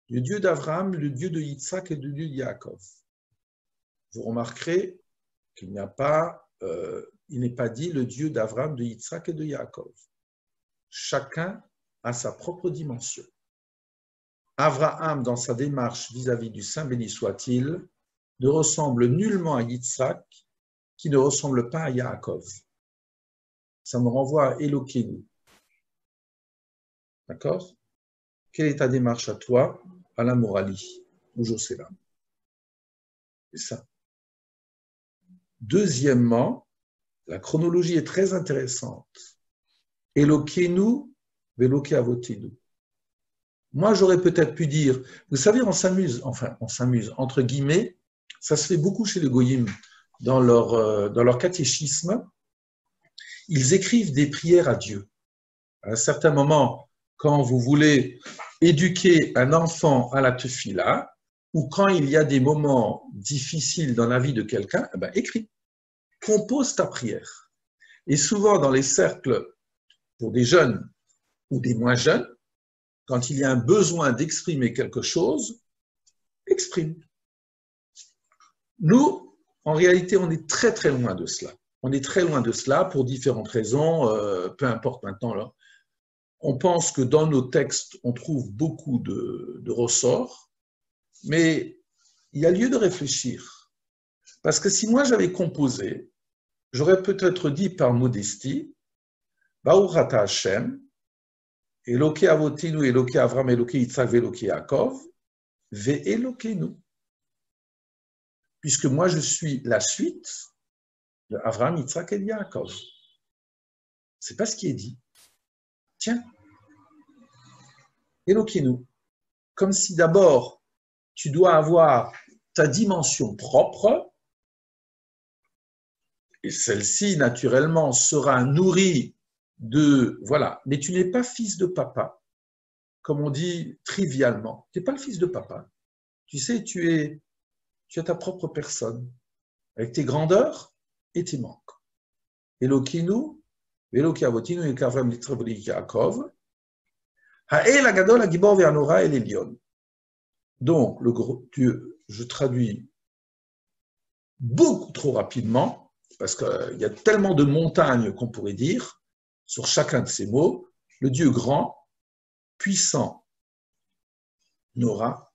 le Dieu d'Abraham, le Dieu de Yitzhak et le Dieu de Yaakov. Vous remarquerez qu'il n'y a pas, il n'est pas dit le Dieu d'Abraham, de Yitzhak et de Yaakov. Chacun a sa propre dimension. Abraham, dans sa démarche vis-à-vis du Saint béni soit-il, ne ressemble nullement à Yitzhak, qui ne ressemble pas à Yaakov. Ça me renvoie à Elokeinu. D'accord? Quelle est ta démarche à toi, à la Morali, ou Josela? C'est ça. Deuxièmement, la chronologie est très intéressante. Elokeinu, ve'Elokei avotinu. Moi, j'aurais peut-être pu dire, vous savez, on s'amuse, entre guillemets, ça se fait beaucoup chez les goyim, dans leur catéchisme, ils écrivent des prières à Dieu. À un certain moment, quand vous voulez éduquer un enfant à la tefila, ou quand il y a des moments difficiles dans la vie de quelqu'un, eh ben, écris, compose ta prière. Et souvent, dans les cercles, pour des jeunes ou des moins jeunes, quand il y a un besoin d'exprimer quelque chose, exprime. Nous, en réalité, on est très très loin de cela. On est très loin de cela pour différentes raisons, peu importe maintenant. Là. On pense que dans nos textes, on trouve beaucoup de ressorts, mais il y a lieu de réfléchir. Parce que si moi j'avais composé, j'aurais peut-être dit par modestie, Baruch ata Hashem, Eloke avotinu, Eloke Avram, Eloke Yitzhak, Eloke Yaakov, Ve'elokenu. Puisque moi je suis la suite de Avram, Yitzhak et Yaakov. C'est pas ce qui est dit. Tiens, Elokenu. Comme si d'abord tu dois avoir ta dimension propre, et celle-ci, naturellement, sera nourrie de... Voilà, mais tu n'es pas fils de papa, comme on dit trivialement. Tu n'es pas le fils de papa. Tu sais, tu as ta propre personne, avec tes grandeurs et tes manques. Elokinu, Eloki avotinu, Eloki Avram, Eloki Yaakov, Ha'el Agadol, Hagibor ve'anora el Elyon. Donc, le gros Dieu, je traduis beaucoup trop rapidement, parce qu'il y a tellement de montagnes qu'on pourrait dire sur chacun de ces mots, le Dieu grand, puissant, Nora,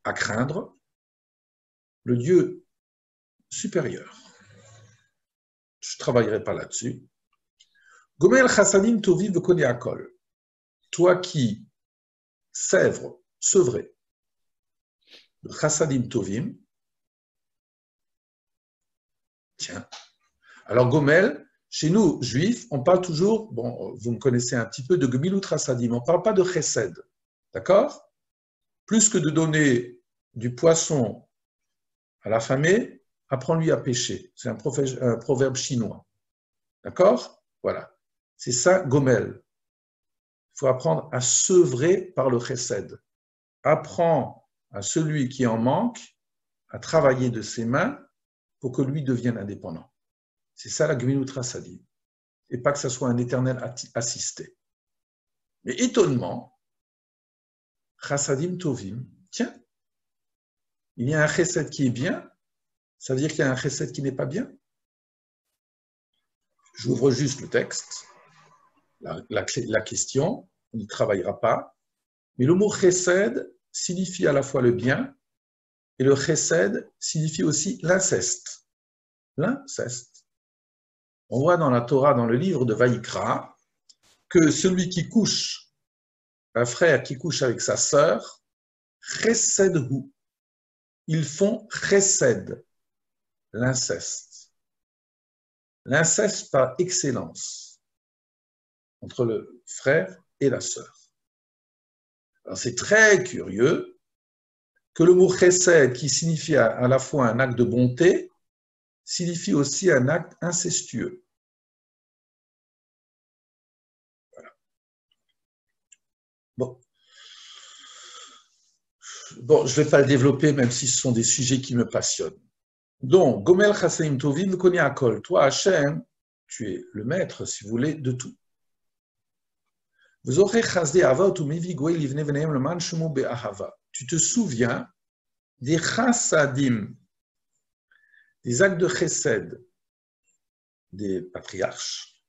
à craindre, le Dieu supérieur. Je ne travaillerai pas là-dessus. Gomel chassadim toviv v'koni akol. Toi qui sèvres, sevré, chassadim tovim, tiens. Alors Gomel, chez nous, juifs, on parle toujours, bon, vous me connaissez un petit peu, de Gemilut Chassadim, on ne parle pas de chesed, d'accord? Plus que de donner du poisson à l'affamé, apprends-lui à pêcher. C'est un proverbe chinois, d'accord? Voilà, c'est ça Gomel. Il faut apprendre à sevrer par le chesed. Apprends à celui qui en manque à travailler de ses mains pour que lui devienne indépendant. C'est ça la Gemilut Chassadim. Et pas que ça soit un éternel assisté. Mais étonnement, Chassadim Tovim, tiens, il y a un chesed qui est bien, ça veut dire qu'il y a un chesed qui n'est pas bien. J'ouvre juste le texte, la question, on n'y travaillera pas, mais le mot chesed signifie à la fois le bien, et le chesed signifie aussi l'inceste. L'inceste. On voit dans la Torah, dans le livre de Vaïkra, que celui qui couche, un frère qui couche avec sa sœur, chesedhu. Ils font chesed, l'inceste. L'inceste par excellence entre le frère et la sœur. Alors c'est très curieux que le mot chesed, qui signifie à la fois un acte de bonté, signifie aussi un acte incestueux. Voilà. Bon, je ne vais pas le développer, même si ce sont des sujets qui me passionnent. Donc, Gomel Chassadim Tovim Koni Akol. Toi, Hachem, tu es le maître, si vous voulez, de tout. Tu te souviens des chassadim, des actes de chesed des patriarches,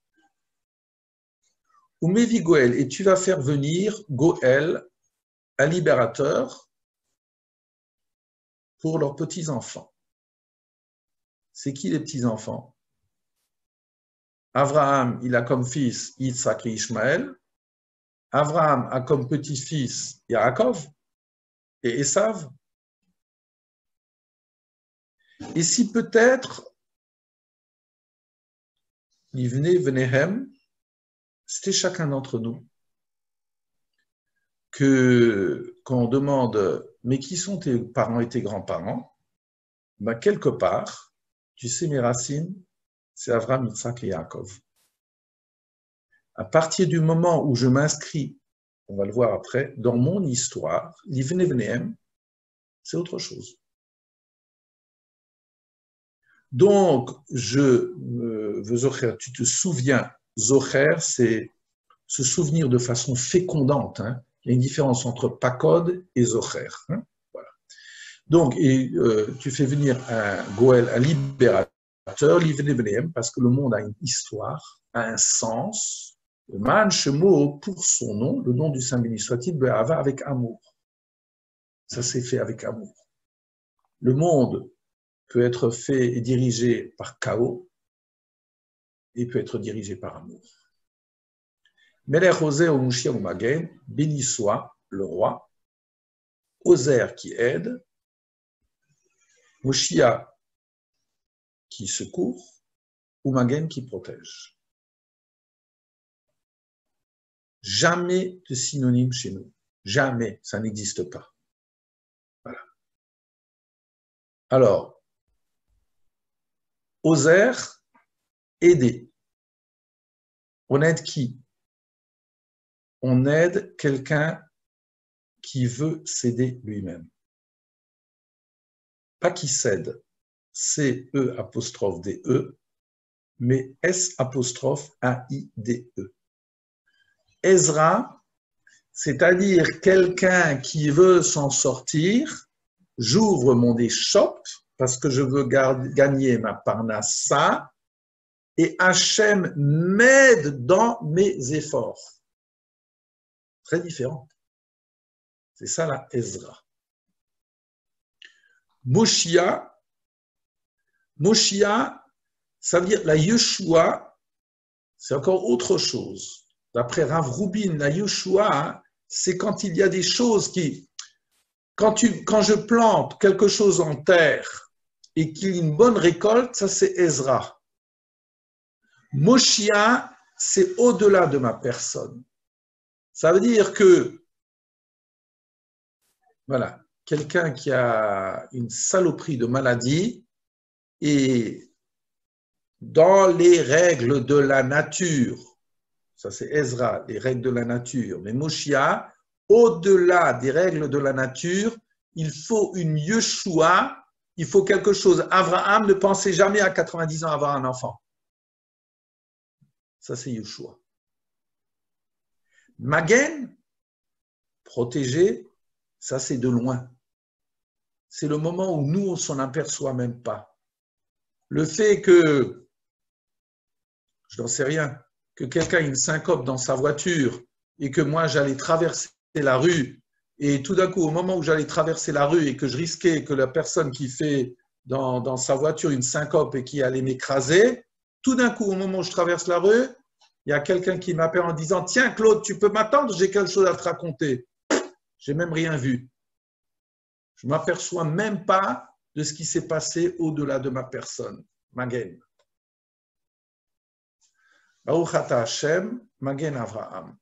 ou Mevi Goël, et tu vas faire venir Goël, un libérateur, pour leurs petits-enfants. C'est qui les petits-enfants? Abraham, il a comme fils Yitzhak et Ishmaël. Abraham a comme petit-fils Yaakov et Esav. Et si peut-être Livnei Venehem, c'était chacun d'entre nous, quand on demande mais qui sont tes parents et tes grands-parents, ben, quelque part, tu sais mes racines, c'est Abraham, Yitzhak et Yaakov. À partir du moment où je m'inscris, on va le voir après, dans mon histoire, Livnei Venehem, c'est autre chose. Donc, Zocher, tu te souviens, Zocher, c'est se souvenir de façon fécondante. Hein. Il y a une différence entre pakod et zocher. Voilà. Donc, tu fais venir un goël, un libérateur, parce que le monde a une histoire, a un sens. Le man shemo, pour son nom, le nom du Saint béni soit-il, avec amour. Ça s'est fait avec amour. Le monde peut être fait et dirigé par chaos et peut être dirigé par amour. Melech Ozer ou Moshiach ou Magen, béni soit le roi, Ozer qui aide, Moshiach qui secourt, ou Magen qui protège. Jamais de synonyme chez nous. Jamais, ça n'existe pas. Voilà. Alors, Ozer, aider. On aide qui? On aide quelqu'un qui veut s'aider lui-même. Pas qui cède, C-E apostrophe D-E, mais S apostrophe A-I-D-E. Ezra, c'est-à-dire quelqu'un qui veut s'en sortir, j'ouvre mon échoppe parce que je veux gagner ma parnassa et Hachem m'aide dans mes efforts. Très différent. C'est ça la Ezra. Moshiach, ça veut dire la Yeshua, c'est encore autre chose. D'après Rav Rubin, la Yeshua, c'est quand il y a des choses qui... Quand je plante quelque chose en terre et qu'il y a une bonne récolte, ça c'est Ezra. Moshiach, c'est au-delà de ma personne. Ça veut dire que, voilà, quelqu'un qui a une saloperie de maladie et dans les règles de la nature, ça c'est Ezra, les règles de la nature, mais Moshiach, au-delà des règles de la nature, il faut une Yeshua, il faut quelque chose. Abraham ne pensait jamais à 90 ans avoir un enfant. Ça c'est Yeshua. Magen, protégé, ça c'est de loin. C'est le moment où nous, on s'en aperçoit même pas. Le fait que, je n'en sais rien, que quelqu'un ait une syncope dans sa voiture et que moi j'allais traverser la rue et tout d'un coup, au moment où j'allais traverser la rue et que je risquais que la personne qui fait dans sa voiture une syncope et qui allait m'écraser, tout d'un coup, au moment où je traverse la rue, il y a quelqu'un qui m'appelle en disant « Tiens Claude, tu peux m'attendre, j'ai quelque chose à te raconter. » J'ai même rien vu. Je ne m'aperçois même pas de ce qui s'est passé au-delà de ma personne. Magen. Baruch ata Hashem, Magen Avraham.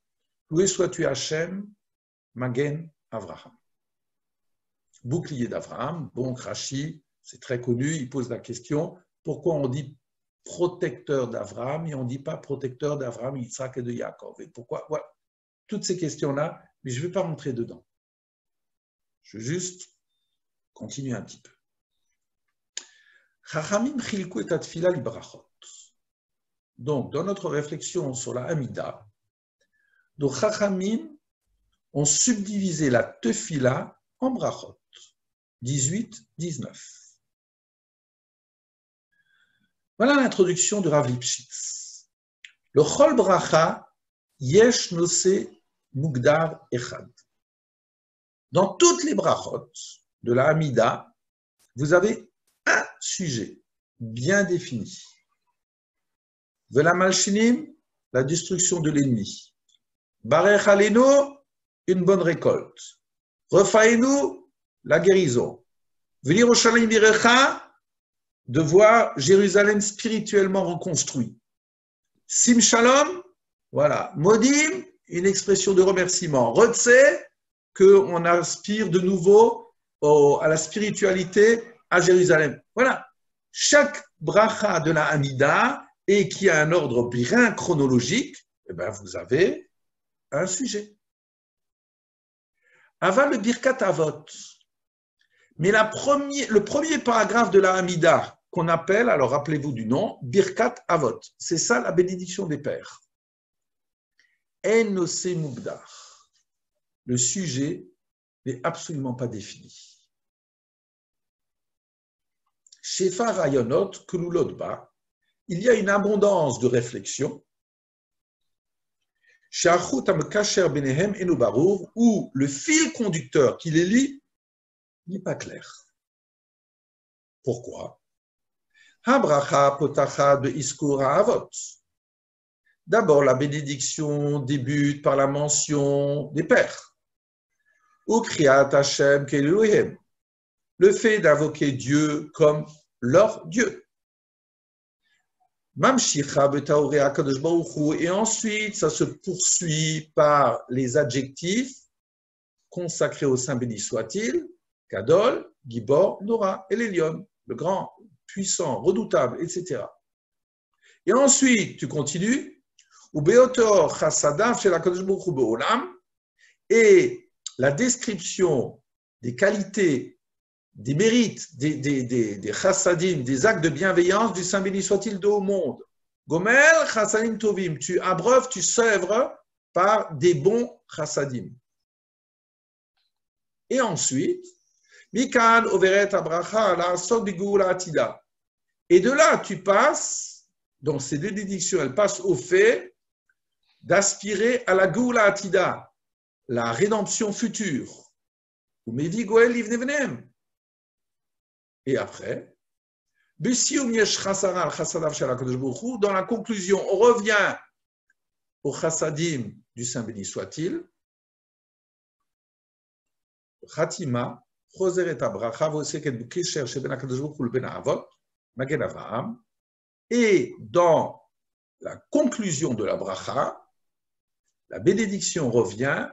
Loué sois-tu Hashem, Magen Avraham. Bouclier d'Avraham, bon Rashi, c'est très connu, il pose la question, pourquoi on dit protecteur d'Avraham et on ne dit pas protecteur d'Avraham, Yitzhak et de Yaakov? Et pourquoi? Voilà. Toutes ces questions-là, mais je ne vais pas rentrer dedans. Je vais juste continuer un petit peu. Chachamim chilku et atfila librachot. Donc, dans notre réflexion sur la Hamida, nos Chachamim ont subdivisé la tefila en brachot, 18, 19. Voilà l'introduction de Rav Lipschitz. Le chol bracha, yesh nose mugdar echad. Dans toutes les brachot de la Hamida, vous avez un sujet bien défini. Vela malchinim, la destruction de l'ennemi. Barech alenu, une bonne récolte. Refaenu, la guérison. V'liroshalayim birecha, de voir Jérusalem spirituellement reconstruit. Sim shalom, voilà. Modim, une expression de remerciement. Retse, qu'on aspire de nouveau à la spiritualité à Jérusalem. Voilà. Chaque bracha de la Hamida, et qui a un ordre bien chronologique, eh bien vous avez un sujet. Aval le Birkat Avot. Mais le premier paragraphe de la Hamida qu'on appelle, alors rappelez-vous du nom, Birkat Avot. C'est ça la bénédiction des pères. Enose Mugdar. le sujet n'est absolument pas défini. Chez Farayonot, Kululotba, il y a une abondance de réflexion où le fil conducteur qui les lie n'est pas clair. Pourquoi? D'abord, la bénédiction débute par la mention des pères. Le fait d'invoquer Dieu comme leur Dieu. Et ensuite, ça se poursuit par les adjectifs consacrés au Saint béni soit-il, Gadol, Gibor, Nora, et l'Elion, le grand, puissant, redoutable, etc. Et ensuite, tu continues, et la description des qualités, des mérites, des chassadim, des actes de bienveillance du Saint béni soit-il de haut monde. Gomel chassadim tovim, tu abreuves, tu sèvres par des bons chassadim. Et ensuite, Mikan overet abracha la sod bigula atida. Et de là, tu passes, donc ces deux bénédictions, elles passent au fait d'aspirer à la gula atida, la rédemption future. Et après, dans la conclusion, on revient au chassadim du Saint béni soit-il. Khatima, et dans la conclusion de la bracha, la bénédiction revient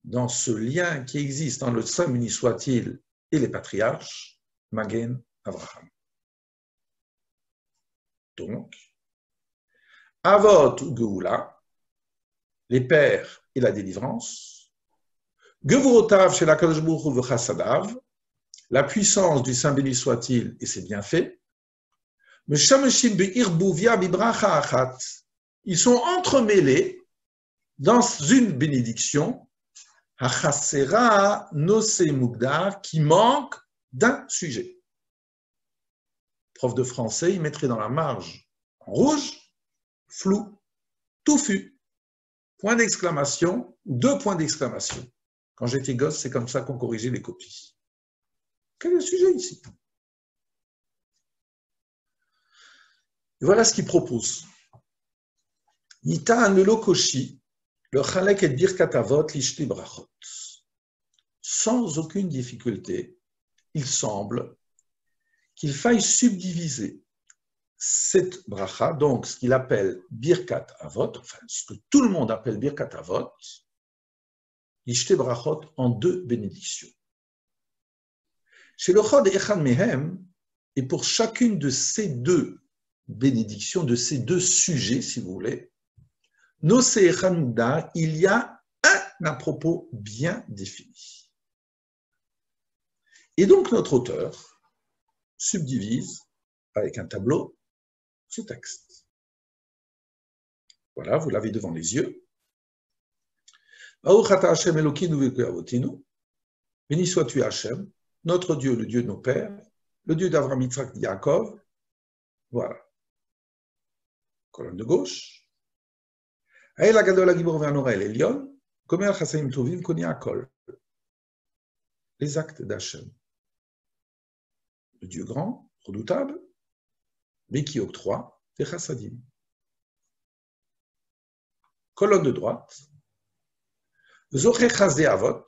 dans ce lien qui existe entre le Saint béni soit-il et les patriarches, Magen Avraham. Donc, Avot ou Geoula, les pères et la délivrance, Gevurotav chez la Kadosh Baruch Hu v'chassadav, la puissance du Saint béni soit-il et ses bienfaits, Meshameshim be'irbuvia bibracha achat, ils sont entremêlés dans une bénédiction, Hachasera Nose Mugdar, qui manque d'un sujet. Prof de français, il mettrait dans la marge en rouge, flou, touffu, point d'exclamation, ou deux points d'exclamation. Quand j'étais gosse, c'est comme ça qu'on corrigeait les copies. Quel est le sujet ici? Et voilà ce qu'il propose. Nita Anelo Koshi, le Chalek et Birkat Avot, l'Ishti Brachot. Sans aucune difficulté, il semble qu'il faille subdiviser cette bracha, donc ce qu'il appelle Birkat Avot, enfin ce que tout le monde appelle Birkat Avot, l'Ishte Brachot, en deux bénédictions. Chez le Chod Echad Mehem, et pour chacune de ces deux bénédictions, de ces deux sujets, si vous voulez, Nose Echad Mugdar, il y a un à propos bien défini. Et donc notre auteur subdivise avec un tableau ce texte. Voilà, vous l'avez devant les yeux. Béni sois-tu Hachem, notre Dieu, le Dieu de nos pères, le Dieu d'Avraham, Yitzhak, Yaakov. Voilà. Colonne de gauche. Les actes d'Hachem. Le Dieu grand, redoutable, mais qui octroie des chassadim. Colonne de droite. Zoché Chazé Avot,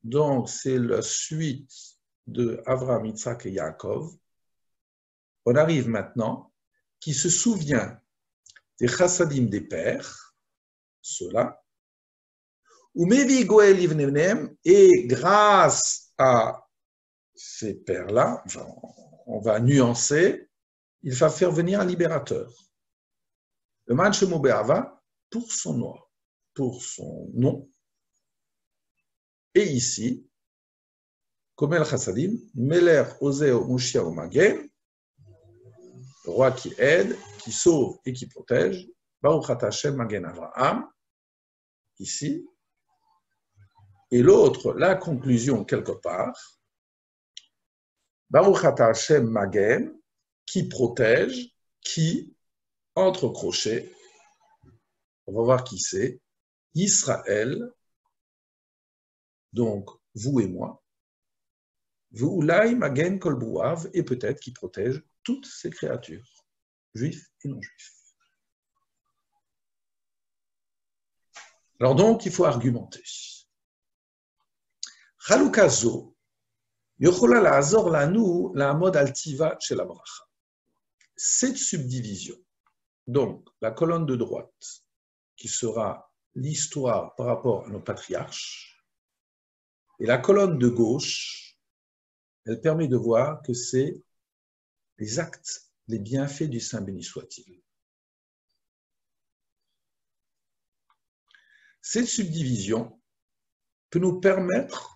donc c'est la suite de Avraham, Yitzhak et Yaakov. On arrive maintenant, qui se souvient des chassadim des pères, ceux-là, et grâce à ces pères-là, enfin, on va nuancer, il va faire venir un libérateur. Le Manchemo Be'ava, pour son nom. Et ici, comme El Chassadim, Meler Oseo Moshiach Magen, le roi qui aide, qui sauve et qui protège, Baruch Ata Hashem Magen Avraham, ici, et l'autre, la conclusion quelque part, Baruch Ata Hashem Magen, qui protège, qui, entre crochets, on va voir qui c'est, Israël, donc vous et moi, vous Ulai Magen Kol Bouav, et peut-être qui protège toutes ces créatures, juifs et non-juifs. Alors donc, il faut argumenter. Chalukazo, Yochola La'azor Lanu, La'amod Altiva Shel Abracha. Cette subdivision, donc la colonne de droite, qui sera l'histoire par rapport à nos patriarches, et la colonne de gauche, elle permet de voir que c'est les actes, les bienfaits du Saint béni soit-il. Cette subdivision peut nous permettre,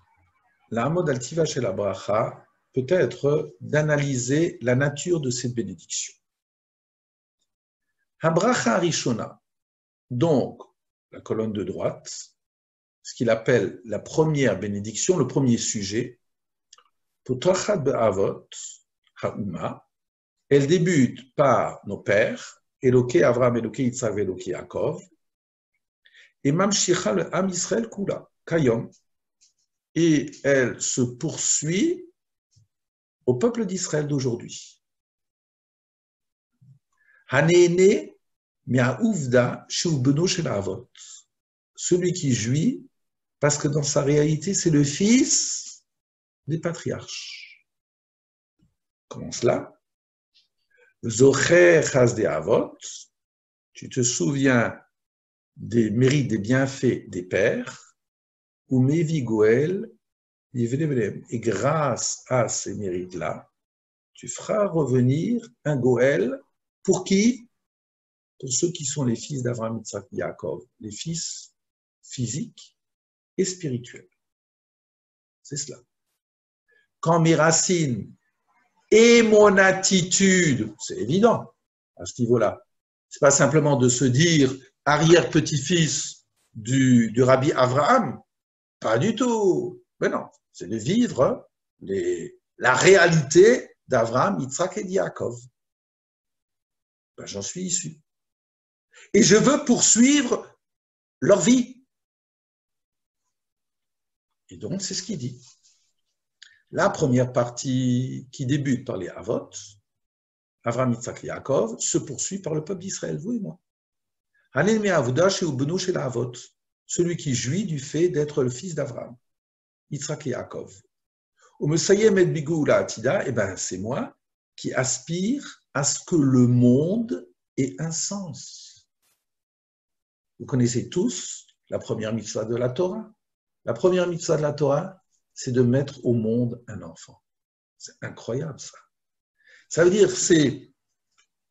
la Hamod Altiva Shel Abracha, peut-être d'analyser la nature de cette bénédiction. Habracha Rishona, donc la colonne de droite, ce qu'il appelle la première bénédiction, le premier sujet, Potrachat Be'avot Ha'uma, elle débute par nos pères, Eloké Avram, Eloké Yitzhak, Eloké Yaakov, et Mamshicha le Am Israël Kula, Kayom, et elle se poursuit au peuple d'Israël d'aujourd'hui. Hanéné Miaouvda Sheubeno Shel Avot, celui qui jouit, parce que dans sa réalité, c'est le fils des patriarches. Comment cela? Zocher Chasde Avot, tu te souviens des mérites, des bienfaits des pères, ou Mevi Goel, et grâce à ces mérites-là, tu feras revenir un Goel, pour qui? Pour ceux qui sont les fils d'Avraham, Yitzhak, Yaakov, les fils physiques et spirituels. C'est cela. Quand mes racines et mon attitude, c'est évident à ce niveau-là, c'est pas simplement de se dire arrière-petit-fils du rabbi Avraham, pas du tout. Mais non, c'est de vivre la réalité d'Avraham, Yitzhak et Yaakov. Ben, j'en suis issu. Et je veux poursuivre leur vie. Et donc, c'est ce qu'il dit. La première partie qui débute par les Avot, Avraham, Yitzhak et Yaakov, se poursuit par le peuple d'Israël, vous et moi. Celui qui jouit du fait d'être le fils d'Avraham, Yitzhak et Yaakov. Eh ben, c'est moi qui aspire à ce que le monde ait un sens. Vous connaissez tous la première mitzvah de la Torah. La première mitzvah de la Torah, c'est de mettre au monde un enfant. C'est incroyable, ça. Ça veut dire,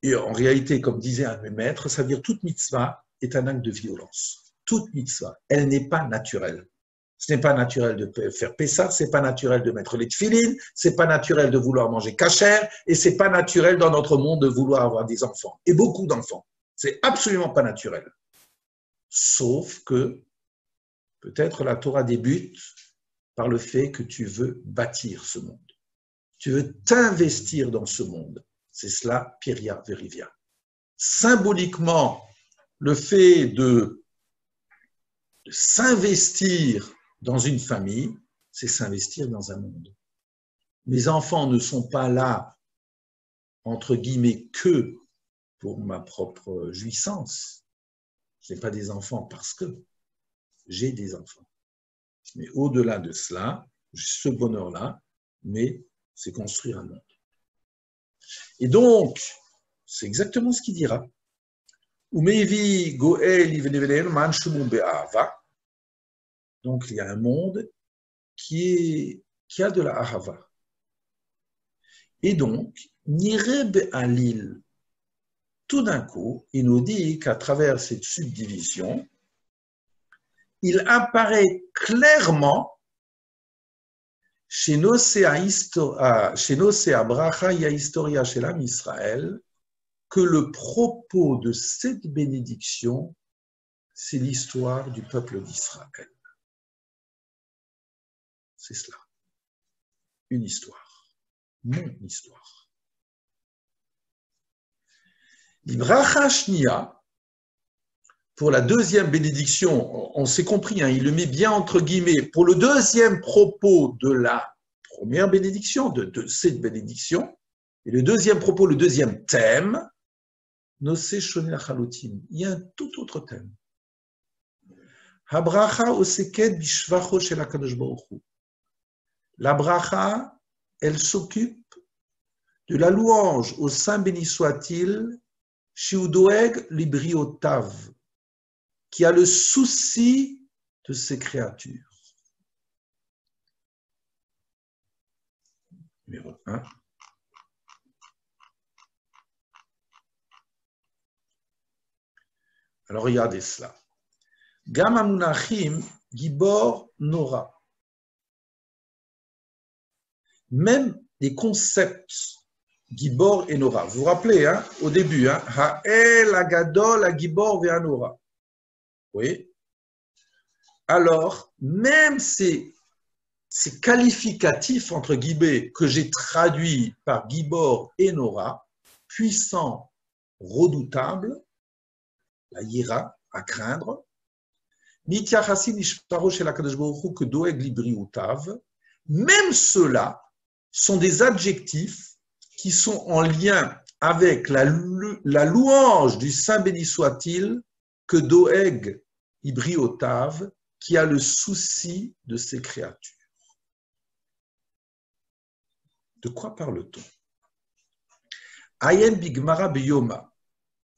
et en réalité, comme disait un de mes maîtres, ça veut dire toute mitzvah est un acte de violence. Toute mitzvah, elle n'est pas naturelle. Ce n'est pas naturel de faire Pessah, ce n'est pas naturel de mettre les tefilines, ce n'est pas naturel de vouloir manger kasher, et ce n'est pas naturel dans notre monde de vouloir avoir des enfants, et beaucoup d'enfants. C'est absolument pas naturel. Sauf que peut-être la Torah débute par le fait que tu veux bâtir ce monde. Tu veux t'investir dans ce monde. C'est cela, Piria Verivia. Symboliquement, le fait de s'investir dans une famille, c'est s'investir dans un monde. Mes enfants ne sont pas là, entre guillemets, que pour ma propre jouissance. Ce n'est pas des enfants parce que j'ai des enfants. Mais au-delà de cela, ce bonheur-là, mais c'est construire un monde. Et donc, c'est exactement ce qu'il dira. Donc, il y a un monde qui a de la ahava. Et donc, Nireb Alil, tout d'un coup, il nous dit qu'à travers cette subdivision, il apparaît clairement chez Nosea Bracha Ya Historia Shelam Israël que le propos de cette bénédiction, c'est l'histoire du peuple d'Israël. c'est cela. Une histoire. Mon histoire. Bracha Shnia, pour la deuxième bénédiction, on s'est compris, hein, il le met bien entre guillemets, pour le deuxième propos de la première bénédiction, de cette bénédiction, et le deuxième propos, le deuxième thème, Nosé Shonei Achalotim. Il y a un tout autre thème. Habracha oseket bishvacho shel HaKadosh Baruch Hu. La bracha, elle s'occupe de la louange au Saint béni soit-il, Shiudoeg libriotav, qui a le souci de ses créatures. Numéro 1. Alors regardez cela. Gam Amunachim, Gibor, Nora. Même les concepts Gibor et Nora. Vous vous rappelez, hein, au début, hein, Ha'el, Agadol, Agibor, Ve'anora. Oui. Alors, même ces qualificatifs, entre guillemets, que j'ai traduits par Gibor et Nora, puissant, redoutable, la yira, à craindre, même ceux-là sont des adjectifs qui sont en lien avec la louange du Saint béni soit-il que Doeg Ibriotav, qui a le souci de ses créatures. De quoi parle-t-on? Ayen Bigmara Beyoma.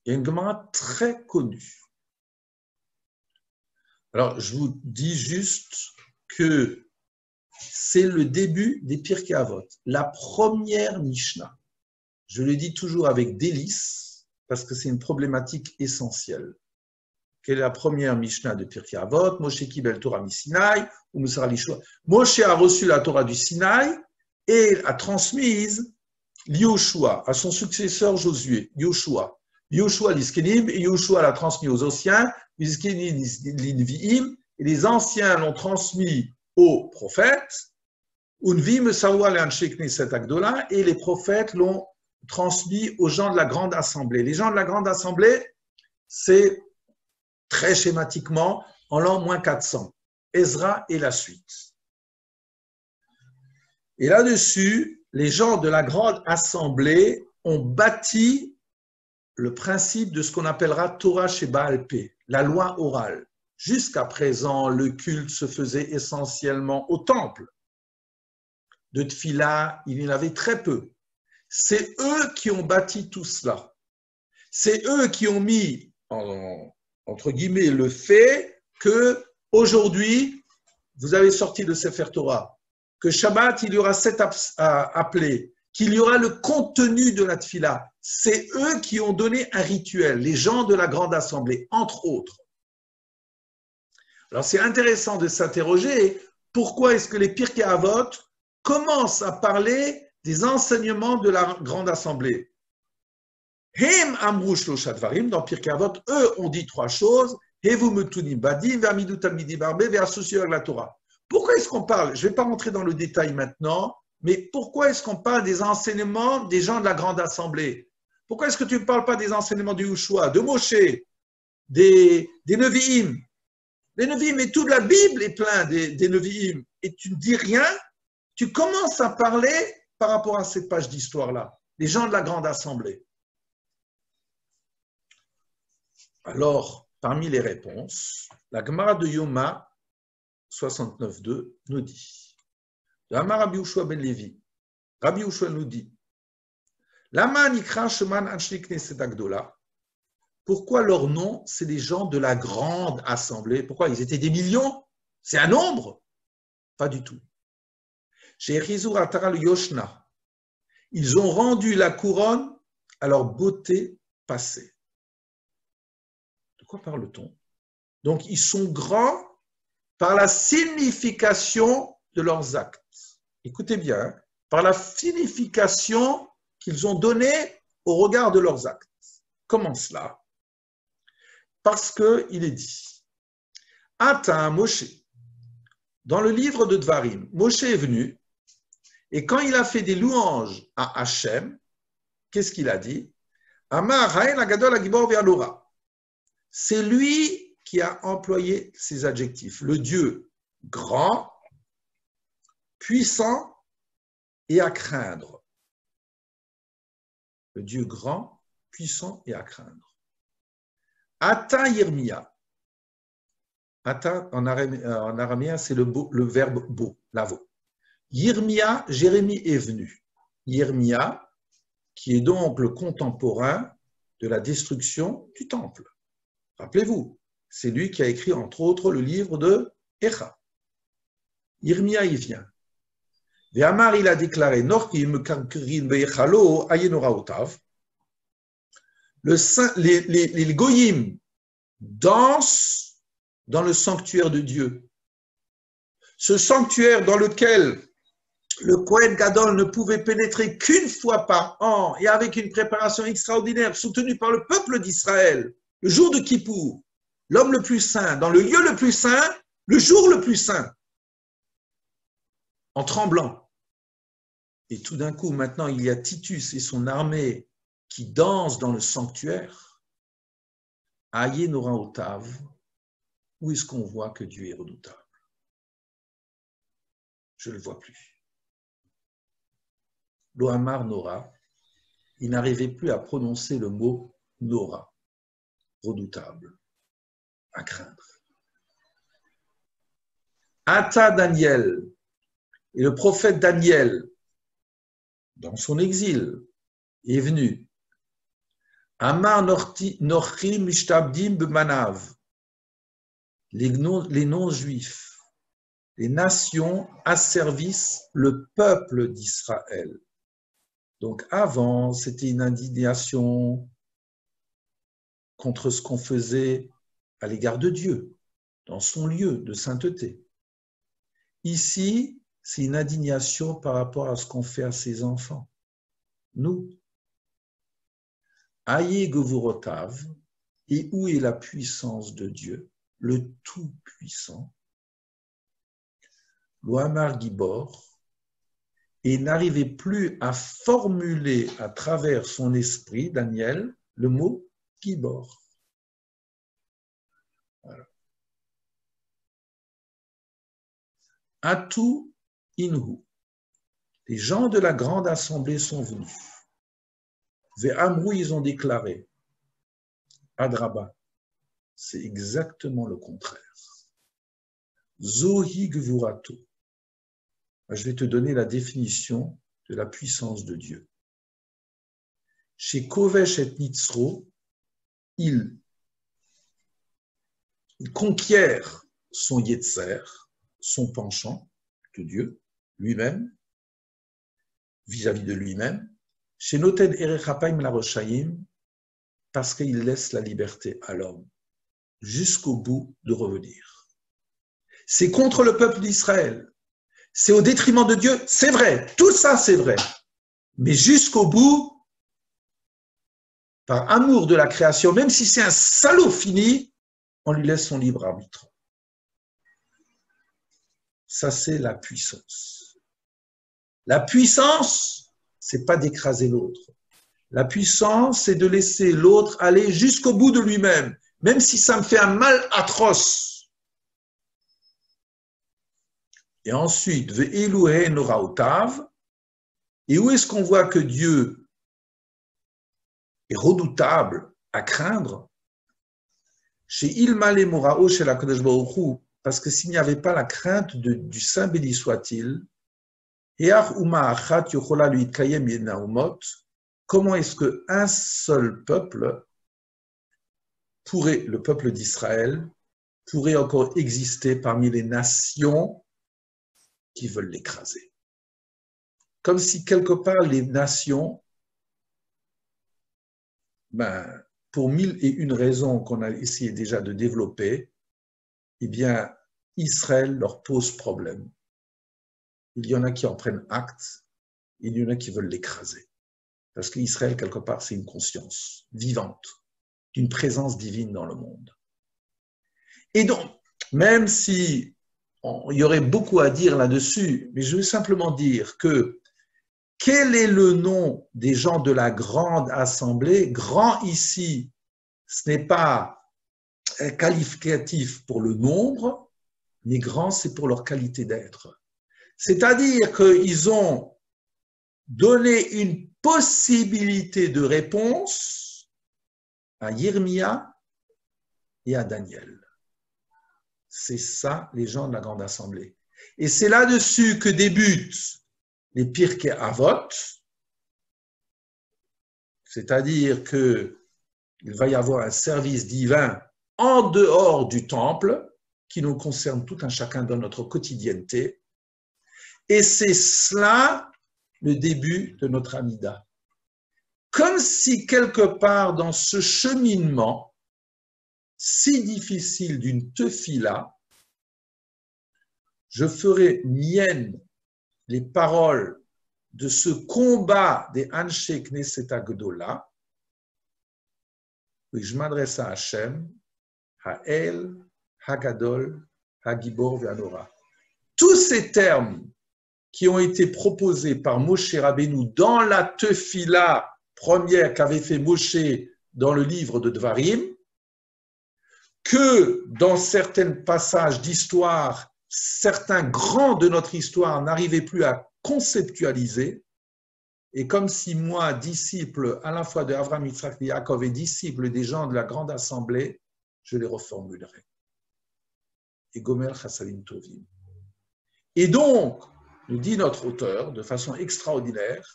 Il y a une Gemara très connue. Alors, je vous dis juste que c'est le début des Pirkei Avot, la première Mishnah. Je le dis toujours avec délice, parce que c'est une problématique essentielle. Quelle est la première Mishnah de Pirkei Avot? Moshe Kibel Torah mi Sinaï, ou Musar Lishua. Moshe a reçu la Torah du Sinaï et a transmise Yoshua à son successeur Josué, Yoshua. Yoshua l'Iskenim, et Yoshua l'a transmis aux anciens, l'Iskenim l'Inviim, et les anciens l'ont transmis aux prophètes, Unvim Sawa l'Anshe Knesset Agdola, et les prophètes l'ont transmis aux gens de la grande assemblée. Les gens de la grande assemblée, c'est très schématiquement en l'an moins 400, Ezra et la suite. Et là-dessus, les gens de la grande assemblée ont bâti le principe de ce qu'on appellera Torah chez Baal Pé, la loi orale. Jusqu'à présent, le culte se faisait essentiellement au temple. De Tfila, il y en avait très peu. C'est eux qui ont bâti tout cela. C'est eux qui ont mis, entre guillemets, le fait que aujourd'hui, vous avez sorti de Sefer Torah, que Shabbat, il y aura 7 appelés, qu'il y aura le contenu de la Tfila. C'est eux qui ont donné un rituel, les gens de la grande assemblée, entre autres. Alors c'est intéressant de s'interroger, pourquoi est-ce que les Pirkei Avot commencent à parler des enseignements de la grande assemblée? Hem amru shlosha dvarim, dans Pirkei Avot, eux ont dit 3 choses, Hevu metunim badim, ve'amidu talmidim barbe, ve'associo avec la Torah. Pourquoi est-ce qu'on parle? Je ne vais pas rentrer dans le détail maintenant, mais pourquoi est-ce qu'on parle des enseignements des gens de la grande assemblée? Pourquoi est-ce que tu ne parles pas des enseignements du Yoshua, de Moshe, des Nevi'im? Les Nevi'im et toute la Bible est plein des Nevi'im. Et tu ne dis rien, tu commences à parler par rapport à cette page d'histoire-là, les gens de la grande assemblée. Alors, parmi les réponses, la Gemara de Yoma 69.2 nous dit, de Amar Rabbi Yehoshua ben Levi, Rabbi Yehoshua nous dit, Lama nikra sheman anshei knesset agdola. Pourquoi leur nom, c'est les gens de la grande assemblée? Pourquoi? Ils étaient des millions? C'est un nombre? Pas du tout. Chez Echizur Atara le Yoshna, ils ont rendu la couronne à leur beauté passée. De quoi parle-t-on? Donc, ils sont grands par la signification de leurs actes. Écoutez bien, par la signification qu'ils ont donnée au regard de leurs actes. Comment cela? Parce qu'il est dit, Ata Moshe, dans le livre de Dvarim, Moshe est venu et quand il a fait des louanges à Hachem, qu'est-ce qu'il a dit? Amar Haen Agadol Agibor Ve'alora. C'est lui qui a employé ces adjectifs. Le Dieu grand, puissant et à craindre. Le Dieu grand, puissant et à craindre. Ata Yirmia. Ata, en araméen, c'est le verbe beau, lavo. Yirmia, Jérémie est venu. Yirmia, qui est donc le contemporain de la destruction du temple. Rappelez-vous, c'est lui qui a écrit entre autres le livre de Echa. Yirmia y vient. Ve'amar, il a déclaré, les goyim dansent dans le sanctuaire de Dieu. Ce sanctuaire dans lequel le Kohen Gadol ne pouvait pénétrer qu'une fois par an et avec une préparation extraordinaire soutenue par le peuple d'Israël, le jour de Kippour, l'homme le plus saint, dans le lieu le plus saint, le jour le plus saint, en tremblant. Et tout d'un coup, maintenant, il y a Titus et son armée qui dansent dans le sanctuaire. Aïe Nora Otav, où est-ce qu'on voit que Dieu est redoutable? Je ne le vois plus. Lohamar Nora, il n'arrivait plus à prononcer le mot Nora, redoutable, à craindre. Ata Daniel, et le prophète Daniel, dans son exil, est venu. Amar Norchi Mishtabdim Bemanav, les non-juifs, les nations asservissent le peuple d'Israël. Donc avant, c'était une indignation contre ce qu'on faisait à l'égard de Dieu, dans son lieu de sainteté. Ici, c'est une indignation par rapport à ce qu'on fait à ses enfants. Nous. Aïe Govurotav, et où est la puissance de Dieu, le Tout-Puissant, Lohamar Gibor, et n'arrivait plus à formuler à travers son esprit, Daniel, le mot Gibor. Voilà. Atu Inhu. Les gens de la grande assemblée sont venus. Ve'amrou, ils ont déclaré. Adraba, c'est exactement le contraire. Zohi Gvurato. Je vais te donner la définition de la puissance de Dieu. Chez Kovesh et Nitzro, il conquiert son Yetzer, son penchant de Dieu, lui-même, vis-à-vis de lui-même, chez Noten Erechapaim la Rochaim, parce qu'il laisse la liberté à l'homme, jusqu'au bout de revenir. C'est contre le peuple d'Israël. C'est au détriment de Dieu, c'est vrai, tout ça c'est vrai. Mais jusqu'au bout, par amour de la création, même si c'est un salaud fini, on lui laisse son libre arbitre. Ça c'est la puissance. La puissance, c'est pas d'écraser l'autre. La puissance, c'est de laisser l'autre aller jusqu'au bout de lui-même, même si ça me fait un mal atroce. Et ensuite, Ve'eluhe Noraotav, et où est-ce qu'on voit que Dieu est redoutable à craindre? Chez Ilmale Morao, chez la Kodesh Baruch Hu, parce que s'il n'y avait pas la crainte du Saint béni soit-il, comment est-ce qu'un seul peuple pourrait, le peuple d'Israël, pourrait encore exister parmi les nations qui veulent l'écraser? Comme si quelque part les nations, pour 1001 raisons qu'on a essayé déjà de développer, eh bien, Israël leur pose problème. Il y en a qui en prennent acte, il y en a qui veulent l'écraser. Parce qu'Israël, quelque part, c'est une conscience vivante, d'une présence divine dans le monde. Et donc, même si il y aurait beaucoup à dire là-dessus, mais je veux simplement dire que quel est le nom des gens de la grande assemblée? Grand ici, ce n'est pas qualificatif pour le nombre, mais grand, c'est pour leur qualité d'être. C'est-à-dire qu'ils ont donné une possibilité de réponse à Yirmia et à Daniel. C'est ça, les gens de la grande assemblée. Et c'est là-dessus que débutent les Pirkei Avot, c'est-à-dire qu'il va y avoir un service divin en dehors du temple qui nous concerne tout un chacun dans notre quotidienneté. Et c'est cela le début de notre Amida. Comme si quelque part dans ce cheminement si difficile d'une tefila, je ferai mienne les paroles de ce combat des Anshe Knesset Agdola, où je m'adresse à Hachem, Ha'el, Hagadol, Hagibor Ve'anora. Tous ces termes qui ont été proposés par Moshe Rabbeinu dans la tefila première qu'avait fait Moshe dans le livre de Dvarim, que dans certains passages d'histoire, certains grands de notre histoire n'arrivaient plus à conceptualiser, et comme si moi, disciple à la fois de Avraham, Yitzhak et Yaakov et disciple des gens de la grande assemblée, je les reformulerai. Et Gomer Chassalim Tovim. Et donc, nous dit notre auteur, de façon extraordinaire,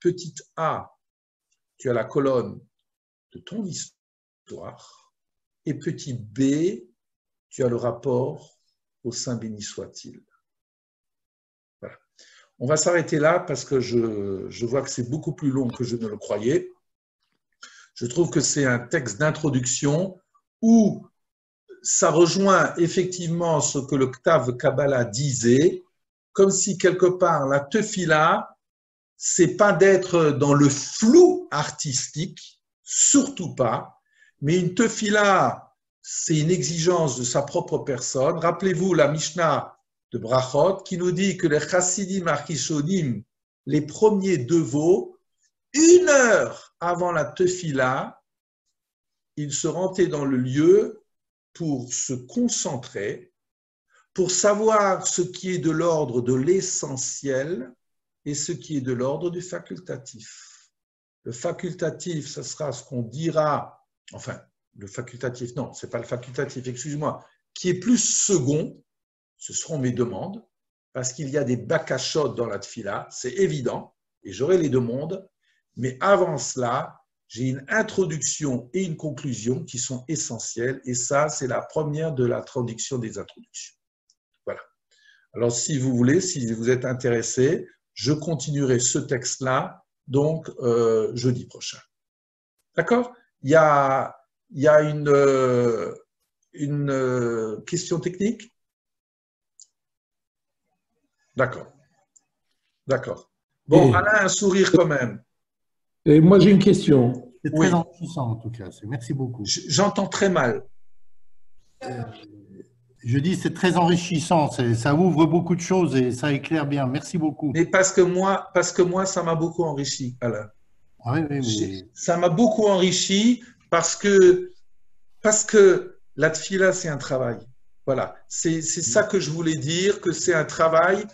petite a, tu as la colonne de ton histoire, et petit b, tu as le rapport au Saint béni soit-il. Voilà. On va s'arrêter là parce que je vois que c'est beaucoup plus long que je ne le croyais. Je trouve que c'est un texte d'introduction où ça rejoint effectivement ce que le Ktav Kabbalah disait, comme si quelque part la tefila, c'est pas d'être dans le flou artistique, surtout pas, mais une tefila, c'est une exigence de sa propre personne. Rappelez-vous la Mishnah de Brachot qui nous dit que les Chassidim Archishonim, les premiers devos, 1 heure avant la tefila, ils se rendaient dans le lieu pour se concentrer, pour savoir ce qui est de l'ordre de l'essentiel et ce qui est de l'ordre du facultatif. Le facultatif, ce sera ce qu'on dira, enfin, le facultatif, non, ce n'est pas le facultatif, excuse-moi, qui est plus second, ce seront mes demandes, parce qu'il y a des bakashot dans la tfila, c'est évident, et j'aurai les demandes, mais avant cela, j'ai une introduction et une conclusion qui sont essentielles, et ça, c'est la première de l'introduction des introductions. Voilà. Alors, si vous voulez, si vous êtes intéressé, je continuerai ce texte-là, donc, jeudi prochain. D'accord ? Il y a une question technique ? D'accord. D'accord. Bon, Alain a un sourire quand même. Et moi, j'ai une question. C'est très enrichissant, en tout cas. Merci beaucoup. J'entends très mal. Je dis c'est très enrichissant. Ça ouvre beaucoup de choses et ça éclaire bien. Merci beaucoup. Mais parce que moi, ça m'a beaucoup enrichi, Alain. Ah oui, mais... Ça m'a beaucoup enrichi parce que la tfila, c'est un travail. Voilà. C'est ça que je voulais dire, que c'est un travail.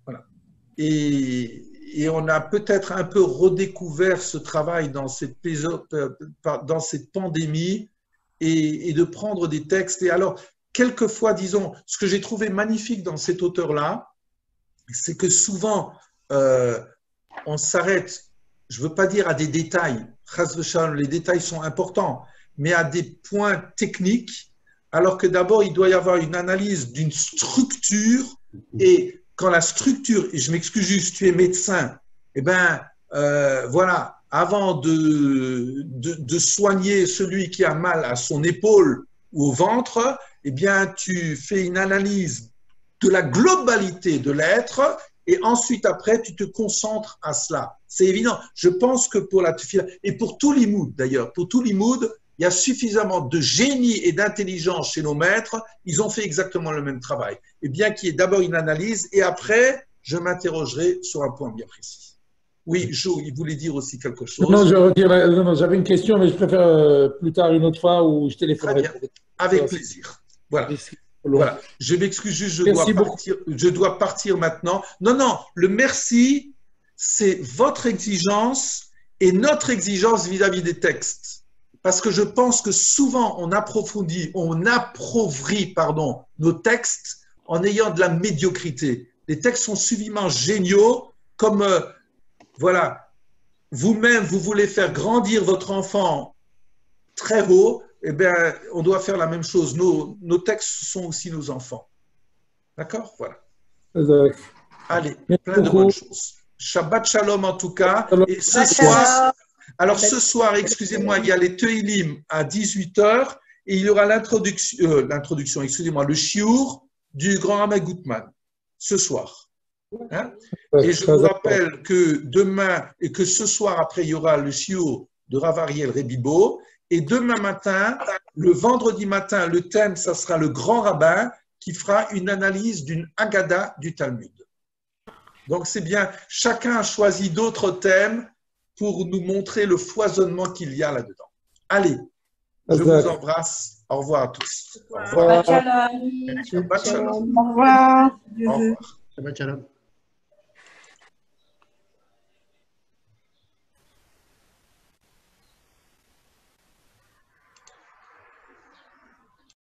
Voilà. Et on a peut-être un peu redécouvert ce travail dans cette pandémie et de prendre des textes. Et alors, quelquefois, disons, ce que j'ai trouvé magnifique dans cet auteur-là, c'est que souvent, on s'arrête, je ne veux pas dire à des détails, les détails sont importants, mais à des points techniques, alors que d'abord, il doit y avoir une analyse d'une structure, et quand la structure, et je m'excuse juste, tu es médecin, eh bien, voilà, avant de soigner celui qui a mal à son épaule ou au ventre, eh bien, tu fais une analyse de la globalité de l'être et ensuite, après, tu te concentres à cela. C'est évident. Je pense que pour la tefila, et pour tout limoud d'ailleurs, pour tout limoud, il y a suffisamment de génie et d'intelligence chez nos maîtres, ils ont fait exactement le même travail. Et bien qu'il y ait d'abord une analyse, et après, je m'interrogerai sur un point bien précis. Oui, Jo, il voulait dire aussi quelque chose. Non, je retire non, j'avais une question, mais je préfère plus tard une autre fois où je téléphonerai. Très bien, avec plaisir. Voilà. Voilà. Je m'excuse juste, je dois partir maintenant. Non, non, le merci, c'est votre exigence et notre exigence vis-à-vis des textes. Parce que je pense que souvent on appauvrit, nos textes en ayant de la médiocrité. Les textes sont suffisamment géniaux comme, voilà, vous-même, vous voulez faire grandir votre enfant très haut, eh bien, on doit faire la même chose. Nos textes sont aussi nos enfants. D'accord? Voilà. Exact. Allez, plein de bonnes choses. Shabbat shalom en tout cas. Et ce soir, alors ce soir, excusez-moi, il y a les Teilim à 18h et il y aura l'introduction, excusez-moi, le shiur du grand Rav Gutman ce soir. Hein? Et je vous rappelle que demain et que ce soir après, il y aura le shiur de Rav Ariel Rebibo. Et demain matin, le vendredi matin, le thème, ça sera le grand rabbin qui fera une analyse d'une Haggadah du Talmud. Donc c'est bien, chacun a choisi d'autres thèmes pour nous montrer le foisonnement qu'il y a là-dedans. Allez, je vous embrasse. Au revoir à tous. Au revoir. Shabbat shalom. Au revoir. Au revoir. Shabbat shalom.